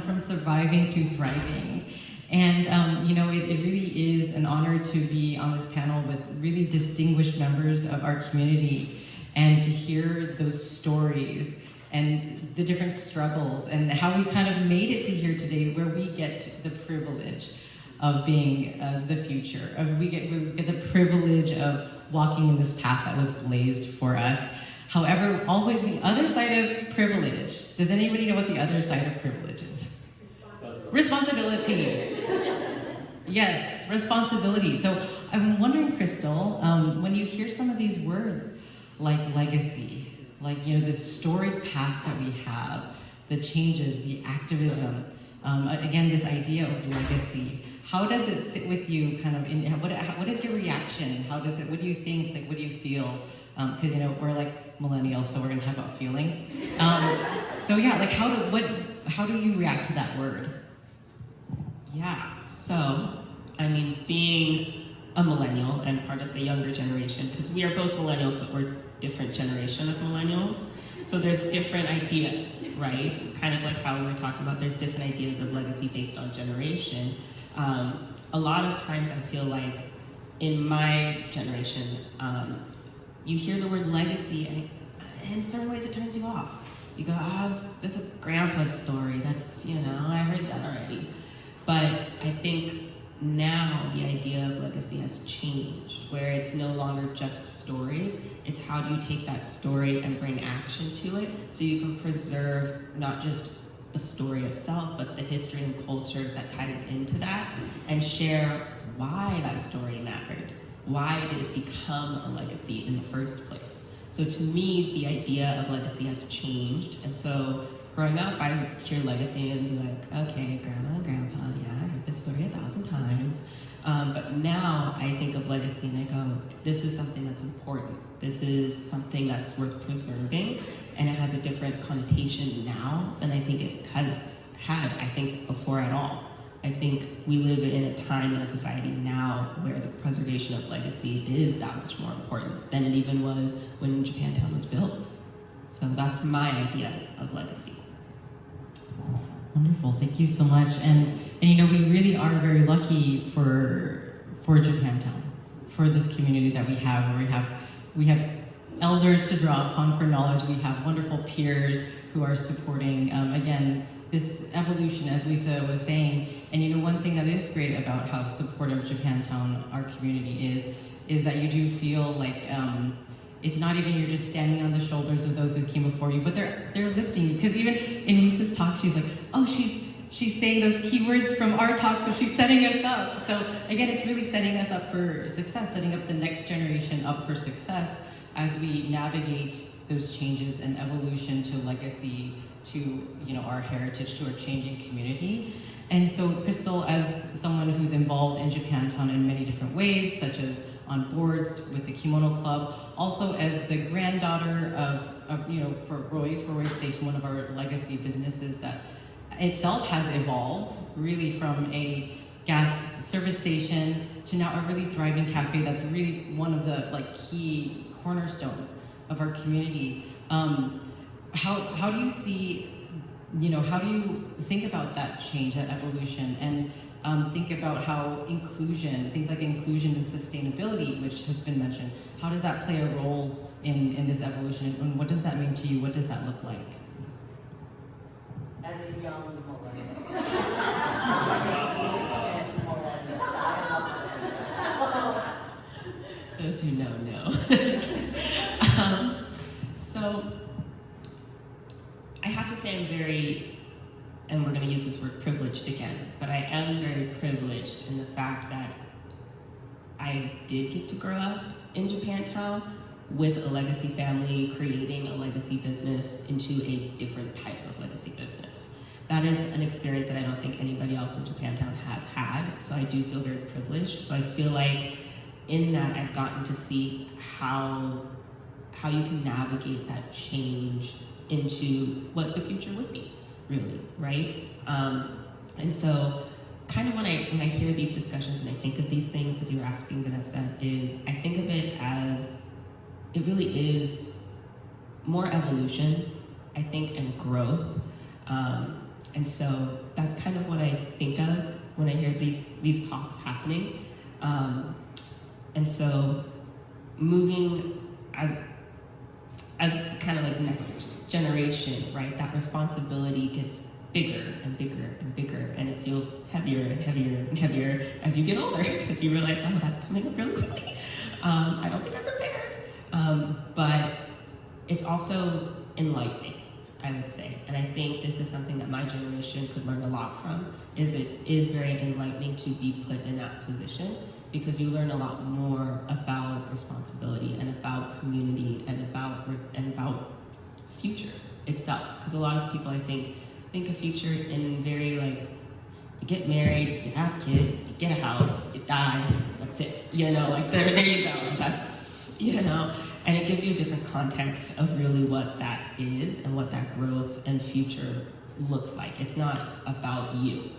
from surviving to thriving. And it really is an honor to be on this panel with really distinguished members of our community and to hear those stories and the different struggles and how we kind of made it to here today, where we get the privilege of being the future, we get the privilege of walking in this path that was blazed for us. However, always the other side of privilege. Does anybody know what the other side of privilege is? Responsibility. Yes, responsibility. So I'm wondering, Crystal, when you hear some of these words like legacy, like this storied past that we have, the changes, the activism, again, this idea of legacy. How does it sit with you? Kind of in what is your reaction? What do you think? Like, what do you feel? Because we're like millennials, so we're gonna have about feelings. So yeah, like how do you react to that word? Yeah, so, being a millennial and part of the younger generation, because we are both millennials, but we're different generation of millennials. So there's different ideas, right? Kind of like how we were talking about, there's different ideas of legacy based on generation. A lot of times I feel like in my generation, you hear the word legacy and in certain ways it turns you off. You go, that's a grandpa's story. That's, I heard that already. But I think now the idea of legacy has changed, where it's no longer just stories. It's how do you take that story and bring action to it so you can preserve not just the story itself, but the history and culture that ties into that, and share why that story mattered. Why did it become a legacy in the first place? So to me, the idea of legacy has changed. And so growing up, I would hear legacy and be like, okay, grandma and grandpa, yeah, I heard this story 1,000 times. But now I think of legacy and I go, this is something that's important. This is something that's worth preserving, and it has a different connotation now than I think it has had, before at all. I think we live in a time in a society now where the preservation of legacy is that much more important than it even was when Japantown was built. So that's my idea of legacy. Wonderful, thank you so much. And we really are very lucky for Japantown, for this community that we have, where we have elders to draw upon for knowledge. We have wonderful peers who are supporting, again, this evolution, as Wisa was saying. And one thing that is great about how supportive Japantown, our community is that you do feel like it's not even you're just standing on the shoulders of those who came before you, but they're lifting you. Because even in Wisa's talk, she's like, oh, she's saying those keywords from our talk, so she's setting us up. So again, it's really setting us up for success, setting up the next generation up for success as we navigate those changes and evolution to legacy, to our heritage, to our changing community. And so, Crystal, as someone who's involved in Japantown in many different ways, such as on boards with the Kimono Club, also as the granddaughter of for Roy's Station, one of our legacy businesses that itself has evolved really from a gas service station to now a really thriving cafe that's really one of the key cornerstones of our community. How do you see, how do you think about that change, that evolution, and think about how inclusion, things like inclusion and sustainability, which has been mentioned, how does that play a role in this evolution, and what does that mean to you? What does that look like? As a young millennial. Those who know. So I have to say I'm very, and we're going to use this word privileged again, but I am very privileged in the fact that I did get to grow up in Japantown with a legacy family creating a legacy business into a different type of legacy business. That is an experience that I don't think anybody else in Japantown has had, so I do feel very privileged. So I feel like in that I've gotten to see how you can navigate that change into what the future would be, really, right? And so kind of when I hear these discussions and I think of these things, as you were asking, Vanessa, I think of it as, it really is more evolution, I think, and growth. And so that's kind of what I think of when I hear these talks happening. And so moving as kind of like next generation, right? That responsibility gets bigger and bigger and bigger, and it feels heavier and heavier and heavier as you get older, because you realize, oh, that's coming up really quickly. I don't think I'm prepared. But it's also enlightening, I would say. And I think this is something that my generation could learn a lot from, is it is very enlightening to be put in that position, because you learn a lot more about responsibility and about community and about future itself. Because a lot of people, I think of future in very like, you get married, you have kids, you get a house, you die, that's it. You know, like there you go. That's, you know, and it gives you a different context of really what that is and what that growth and future looks like. It's not about you.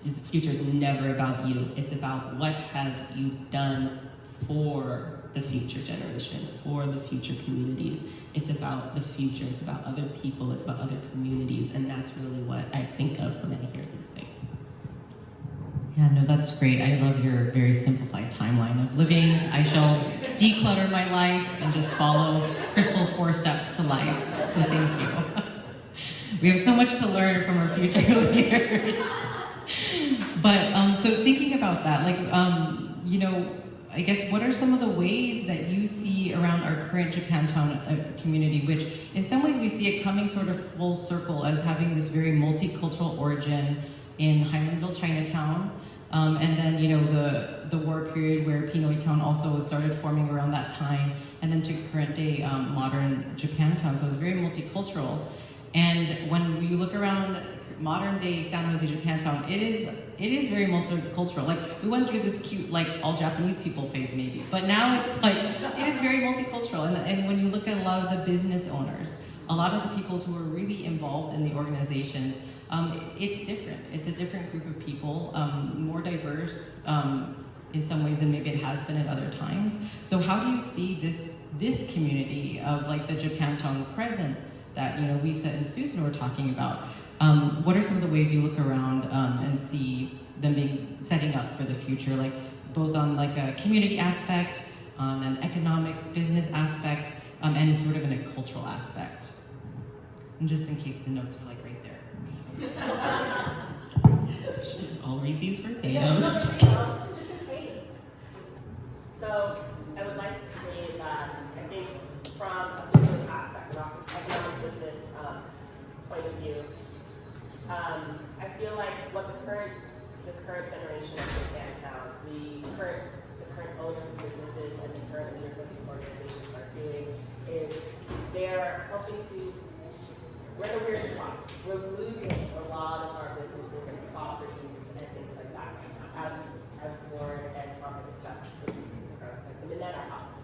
The future is never about you. It's about what have you done for the future generation, for the future communities. It's about the future, it's about other people, it's about other communities, and that's really what I think of when I hear these things. Yeah, no, that's great. I love your very simplified timeline of living. I shall declutter my life and just follow Crystal's 4 steps to life. So thank you. We have so much to learn from our future leaders. But so thinking about that, like, you know, I guess what are some of the ways that you see around our current Japantown community, which in some ways we see it coming sort of full circle as having this very multicultural origin in Highlandville, Chinatown, and then, you know, the war period where Pinoy Town also started forming around that time, and then to current day modern Japantown. So it's very multicultural. And when you look around modern day San Jose Japantown, it is very multicultural. Like, we went through this cute, like, all Japanese people phase maybe, but now it's like, it is very multicultural. And when you look at a lot of the business owners, a lot of the people who are really involved in the organizations, it's different. It's a different group of people, more diverse in some ways than maybe it has been at other times. So how do you see this community of like the Japantown present that, you know, Wisa and Susan were talking about? What are some of the ways you look around and see them being setting up for the future, like both on like a community aspect, on an economic business aspect, and sort of in a cultural aspect? And just in case the notes are like right there. I'll read these verbatim. Yeah, just in case. So I would like to say that I think from a business aspect, an economic business point of view, I feel like what the current generation of Japantown, the current owners of businesses and the current leaders of these organizations are doing is they're helping to, we're in a weird spot. We're losing a lot of our businesses and properties and things like that right now, as Warren and Tom have discussed with regards to the Minetta House.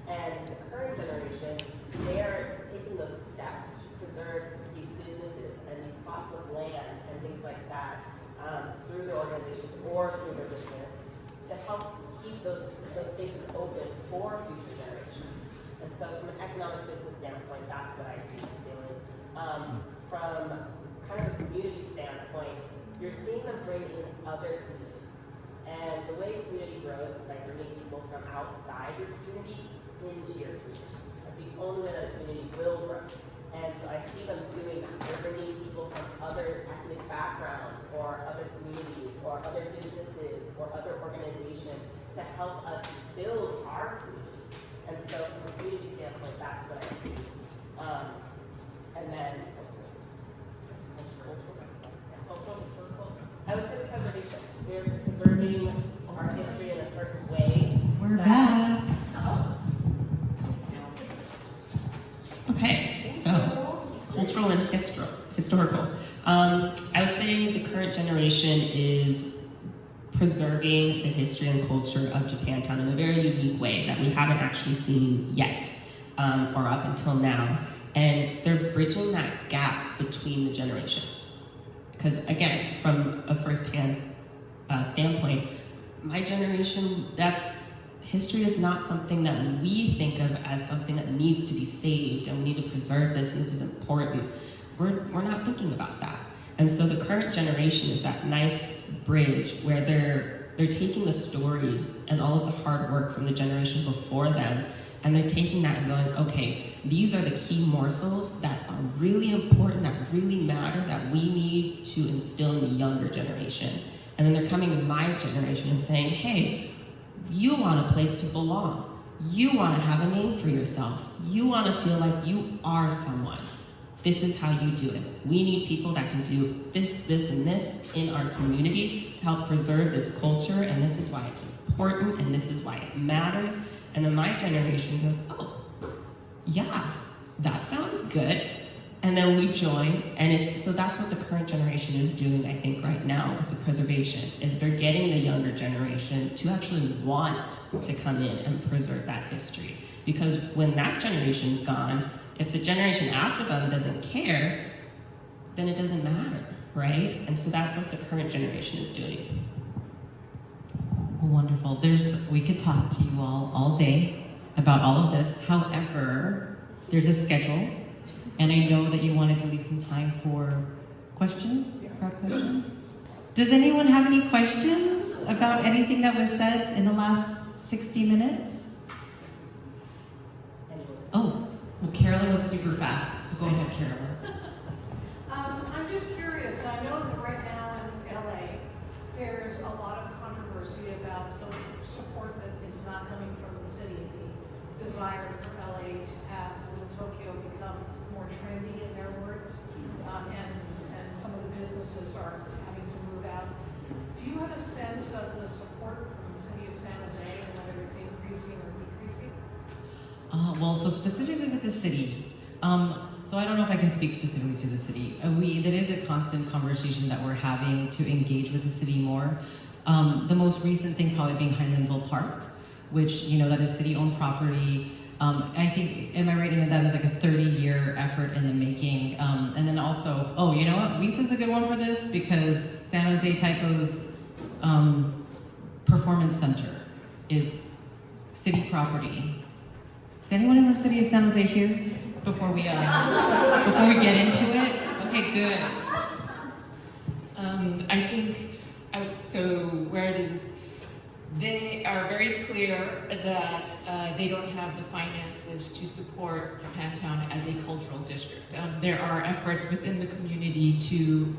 And the current generation, they are taking those steps to preserve these businesses and these plots of land and things like that through their organizations or through their business to help keep those spaces open for future generations. And so from an economic business standpoint, that's what I see them doing. From kind of a community standpoint, you're seeing them bring in other communities. And the way community grows is by bringing people from outside your community into your community. That's the only way that a community will grow. And so I see them doing that. They're bringing people from other ethnic backgrounds or other communities or other businesses or other organizations to help us build our community. And so from a community standpoint, that's what I see. And then cultural, historical, I would say the preservation. We're preserving our history in a certain way. We're back. Okay, so cultural and historical. I would say the current generation is preserving the history and culture of Japantown in a very unique way that we haven't actually seen yet, or up until now. And they're bridging that gap between the generations. Because again, from a firsthand standpoint, my generation, history is not something that we think of as something that needs to be saved and we need to preserve this and this is important. We're not thinking about that. And so the current generation is that nice bridge where they're taking the stories and all of the hard work from the generation before them, and they're taking that and going, okay, these are the key morsels that are really important, that really matter, that we need to instill in the younger generation. And then they're coming to my generation and saying, hey, you want a place to belong. You want to have a name for yourself. You want to feel like you are someone. This is how you do it. We need people that can do this, this, and this in our community to help preserve this culture, and this is why it's important, and this is why it matters. And then my generation goes, oh, yeah, that sounds good. And then we join, and so that's what the current generation is doing, I think, right now with the preservation, is they're getting the younger generation to actually want to come in and preserve that history. Because when that generation's gone, if the generation after them doesn't care, then it doesn't matter, right? And so that's what the current generation is doing. Wonderful. We could talk to you all day about all of this. However, there's a schedule, and I know that you wanted to leave some time for questions, crowd questions. Does anyone have any questions about anything that was said in the last 60 minutes? Oh, well, Carolyn was super fast, so go ahead, Carolyn. I'm just curious. I know that right now in LA, there's a lot of controversy about the support that is not coming from the city, the desire for LA to have Little Tokyo become more trendy, in their words, and some of the businesses are having to move out. Do you have a sense of the support from the city of San Jose and whether it's increasing or decreasing? Well, so specifically with the city, so I don't know if I can speak specifically to the city. That is a constant conversation that we're having to engage with the city more. The most recent thing probably being Highlandville Park, which, that is city-owned property. I think, am I right in that is like a 30-year effort in the making? And then also, oh, you know what? Wisa's a good one for this because San Jose Taiko's performance center is city property. Is anyone in the city of San Jose here before we get into it? Okay, good. I think, so where it is, they are very clear that they don't have the finances to support Japantown as a cultural district. There are efforts within the community to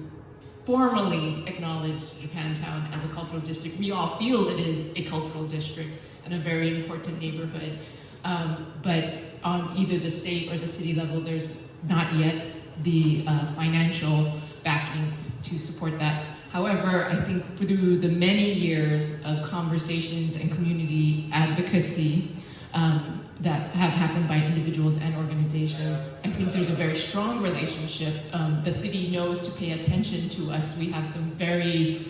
formally acknowledge Japantown as a cultural district. We all feel it is a cultural district and a very important neighborhood. But on either the state or the city level, there's not yet the financial backing to support that. However, I think through the many years of conversations and community advocacy that have happened by individuals and organizations, I think there's a very strong relationship. The city knows to pay attention to us. We have some very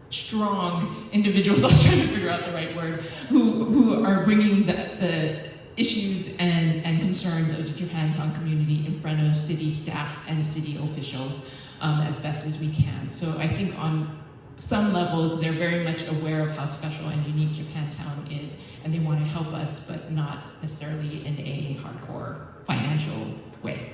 strong individuals, I was trying to figure out the right word, who are bringing the issues and concerns of the Japantown community in front of city staff and city officials as best as we can. So I think on some levels, they're very much aware of how special and unique Japantown is, and they want to help us, but not necessarily in a hardcore financial way.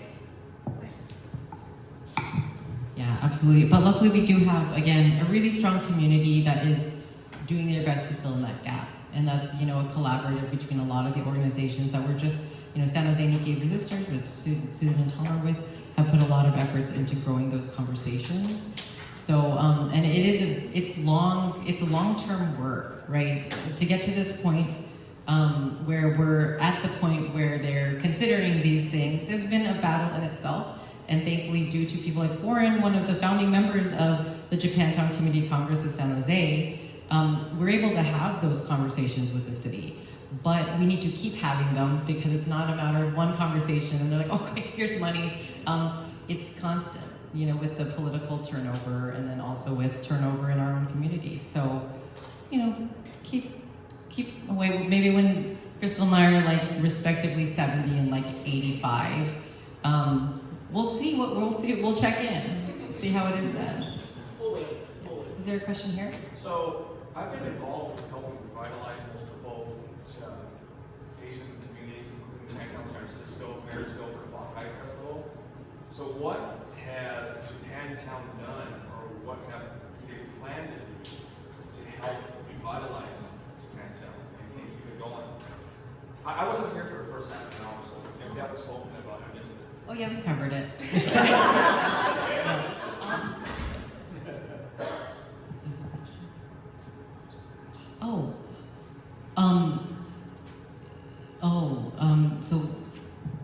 Yeah, absolutely. But luckily we do have, again, a really strong community that is doing their best to fill in that gap. And that's, a collaborative between a lot of the organizations that we're just, San Jose Nikkei Resisters with Susan and Tom are with, have put a lot of efforts into growing those conversations. So, and it's a long-term work, right? To get to this point where we're at the point where they're considering these things has been a battle in itself. And thankfully, due to people like Warren, one of the founding members of the Japantown Community Congress of San Jose, we're able to have those conversations with the city. But we need to keep having them because it's not a matter of one conversation and they're like, okay, here's money. It's constant, with the political turnover and then also with turnover in our own community. So, keep away. Maybe when Crystal and I are like respectively 70 and like 85, we'll see. We'll check in, see how it is then. We'll wait. Is there a question here? So I've been involved with helping revitalize multiple Asian communities, including Chinatown, San Francisco, Marysville for the Block High Festival. So what has Japantown done, or what have they planned to do to help revitalize Japantown and keep it going? I wasn't here for the first half of an hour, so if that was spoken about, I missed it. Oh yeah, we covered it. So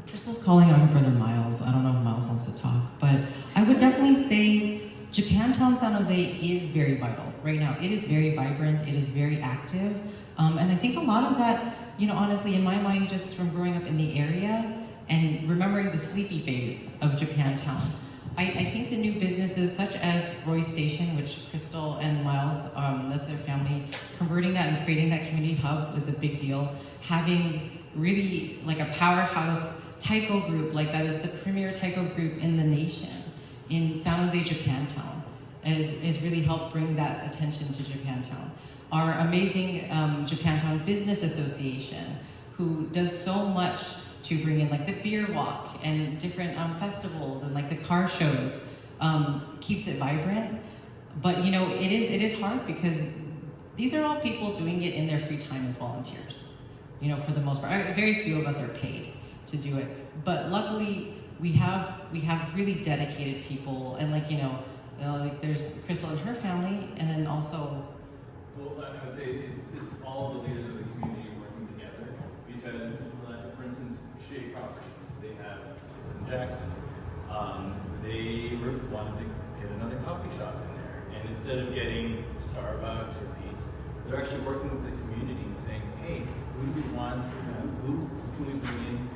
Crystal's calling on her brother Miles. I don't know if Miles wants to talk, but I would definitely say Japantown, San Jose is very vital right now. It is very vibrant. It is very active, and I think a lot of that, honestly, in my mind, just from growing up in the area and remembering the sleepy phase of Japantown. I think the new businesses such as Roy Station, which Crystal and Miles, that's their family, converting that and creating that community hub was a big deal. Having really like a powerhouse Taiko group, like that is the premier Taiko group in the nation, in San Jose, Japantown, has really helped bring that attention to Japantown. Our amazing Japantown Business Association, who does so much to bring in like the beer walk and different festivals and like the car shows, keeps it vibrant. But it is hard because these are all people doing it in their free time as volunteers. For the most part, very few of us are paid to do it. But luckily, we have really dedicated people, and like there's Crystal and her family, and then also. Well, I would say it's all the leaders of the community working together, because, for instance, Shea Properties, they have six in Jackson. They wanted to get another coffee shop in there, and instead of getting Starbucks or Pete's, they're actually working with the community and saying, hey, who do we want, who can we bring in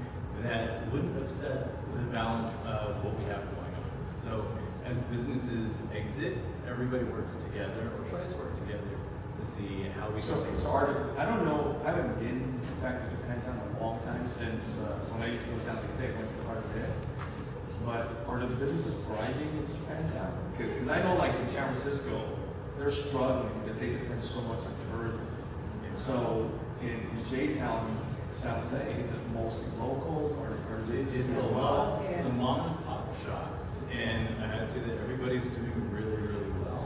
that wouldn't upset the balance of what we have going on. So as businesses exit, everybody works together or tries to work together to see how we So Art, I don't know, I haven't been back to Japantown in a long time since when I used to go to San Jose, I went to Art there. But are the businesses thriving in Japantown? Because I know like in San Francisco, they're struggling because they depend so much on tourism. And so in J-Town, San Jose, is it mostly locals or are they? It's a lot of the mom and pop shops, and I'd say that everybody's doing really, really well.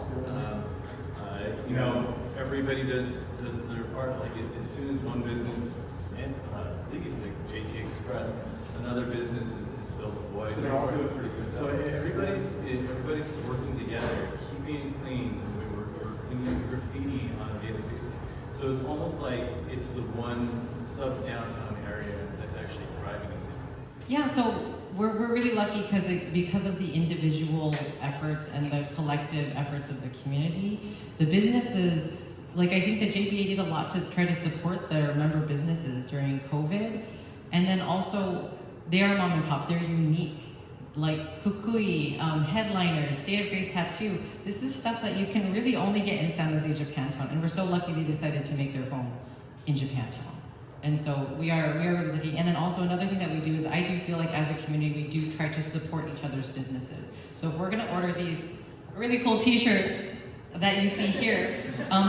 Everybody does their part. Like as soon as one business, and I think it's like JT Express, another business is filled with void. So they're all doing pretty good. So everybody's working together, keeping it clean. We're cleaning graffiti on a daily basis. So it's almost like it's the one sub-downtown area that's actually thriving in San Jose. Yeah, so we're really lucky because of the individual efforts and the collective efforts of the community. The businesses, like I think that JPA did a lot to try to support their member businesses during COVID. And then also, they are mom and pop, they're unique. Like Kukui, headliners, State of Grace Tattoo. This is stuff that you can really only get in San Jose, Japantown. And we're so lucky they decided to make their home in Japantown. And so we are lucky. And then also another thing that we do is I do feel like as a community, we do try to support each other's businesses. So if we're gonna order these really cool t-shirts that you see here,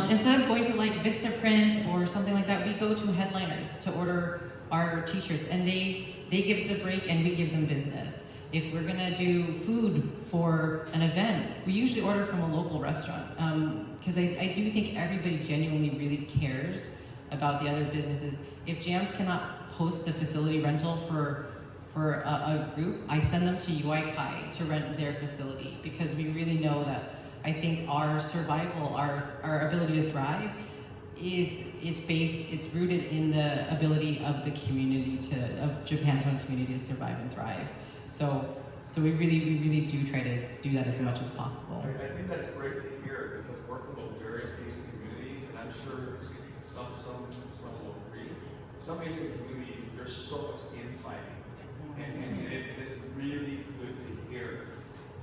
instead of going to like Vistaprint or something like that, we go to headliners to order our t-shirts, and they give us a break and we give them business. If we're gonna do food for an event, we usually order from a local restaurant, because I do think everybody genuinely really cares about the other businesses. If JAMsj cannot host the facility rental for a group, I send them to UIKAI to rent their facility, because we really know that I think our survival, our ability to thrive, it's rooted in the ability of the community of Japantown community to survive and thrive. So we really do try to do that as much as possible. I think that's great to hear, because working with various Asian communities, and I'm sure some will agree, some Asian communities, there's so much infighting. And it is really good to hear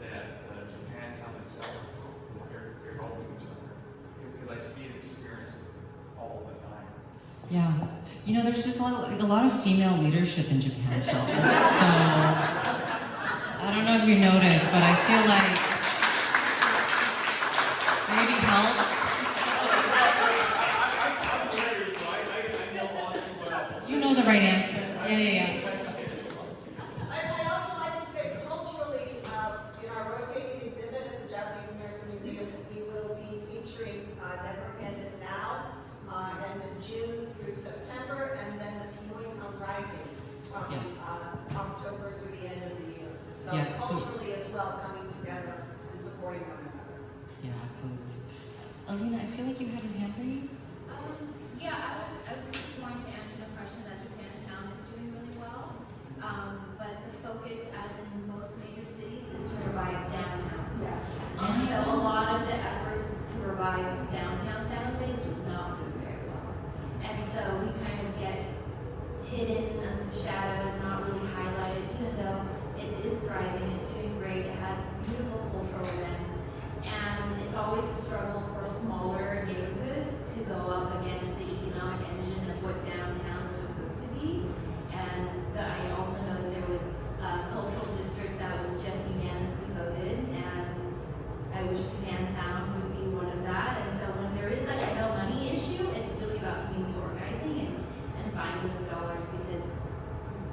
that Japantown itself, they're helping each other. Because I see and experience it all the time. Yeah, there's just a lot of female leadership in Japantown. So I don't know if you noticed, but I feel like maybe help. You know the right answer. Yeah. I'd also like to say culturally, Alina, I feel like you had your hand raised. Yeah, I was just wanting to answer the question that Japantown is doing really well. But the focus, as in most major cities, is to revive downtown. And so a lot of the efforts is to revive downtown San Jose, which is not doing very well. And so we kind of get hidden under the shadows, not really highlighted, even though it is thriving, it's doing great, it has beautiful cultural events. And it's always a struggle for smaller neighborhoods to go up against the economic engine of what downtown was supposed to be. And I also know that there was a cultural district that was just unanimously voted, and I wish Japantown would be one of that. And so when there is like a no money issue, it's really about community organizing and finding those dollars because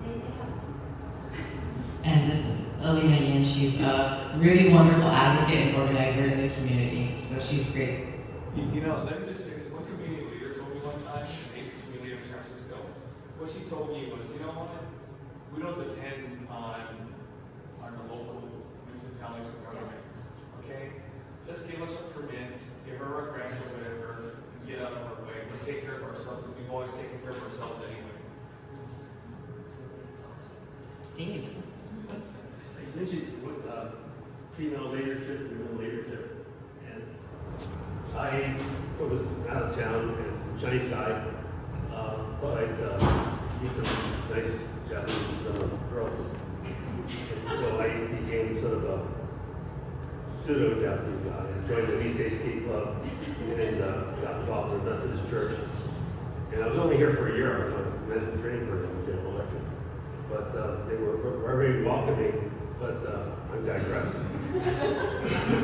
they have. And this is Alina Yin. She's a really wonderful advocate and organizer in the community. So she's great. You know, let me just say, one community leader told me one time, an Asian community leader in San Francisco, what she told me was, you know what, we don't depend on the local municipalities or government, okay? Just give us our permits, give her our grants or whatever, and get out of our way. We'll take care of ourselves, because we've always taken care of ourselves anyway. Dave. You mentioned female leadership, women leadership, and I was out of town and Chinese guy, thought I'd meet some nice Japanese girls. And so I became sort of a pseudo-Japanese guy. I joined the Nisei Ski Club and got involved in the Methodist Church. And I was only here for a year. I was on a management training program with General Electric. But they were very welcoming, but I digress.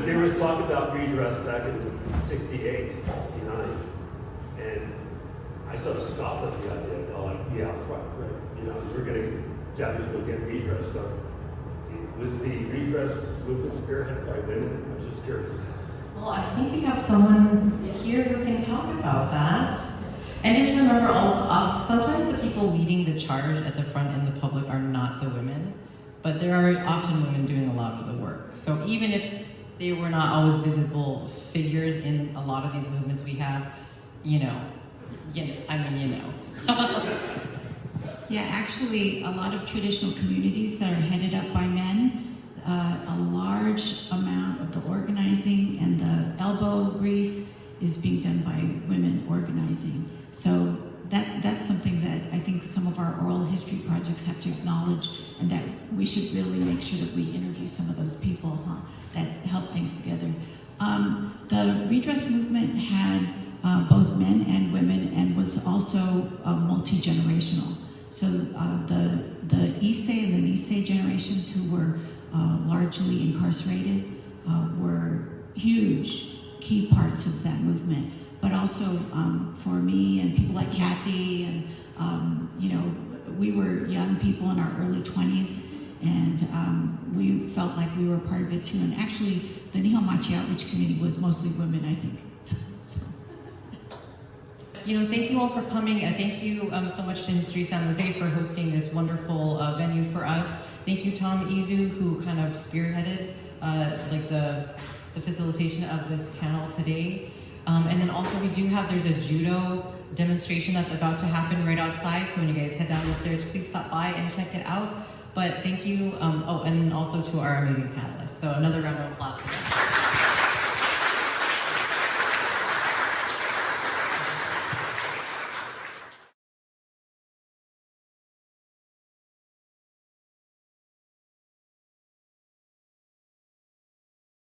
There was talk about redress back in 68, 69, and I sort of scoffed at the idea. Oh, like, yeah, right, you know, we're going to, Japanese will get redress. So was the redress movement spearheaded by women? I'm just curious. Well, I think we have someone here who can talk about that. And just remember, sometimes the people leading the charge at the front in the public are not the women, but there are often women doing a lot of the work. So even if they were not always visible figures in a lot of these movements we have, you know. Yeah, actually, a lot of traditional communities that are headed up by men, a large amount of the organizing and the elbow grease is being done by women organizing. So that's something that I think some of our oral history projects have to acknowledge, and that we should really make sure that we interview some of those people that help things together. The redress movement had both men and women and was also multi-generational. So the Issei and the Nisei generations who were largely incarcerated were huge key parts of that movement. But also for me and people like Kathy and, you know, we were young people in our early 20s, and we felt like we were part of it too. And actually, the Nihonmachi Outreach Committee was mostly women, I think. You know, thank you all for coming, and thank you so much to History San Jose for hosting this wonderful venue for us. Thank you, Tom Izu, who kind of spearheaded like the facilitation of this panel today. And then also there's a judo demonstration that's about to happen right outside, so when you guys head down the stairs, please stop by and check it out. But thank you, and also to our amazing panelists. So another round of applause for them.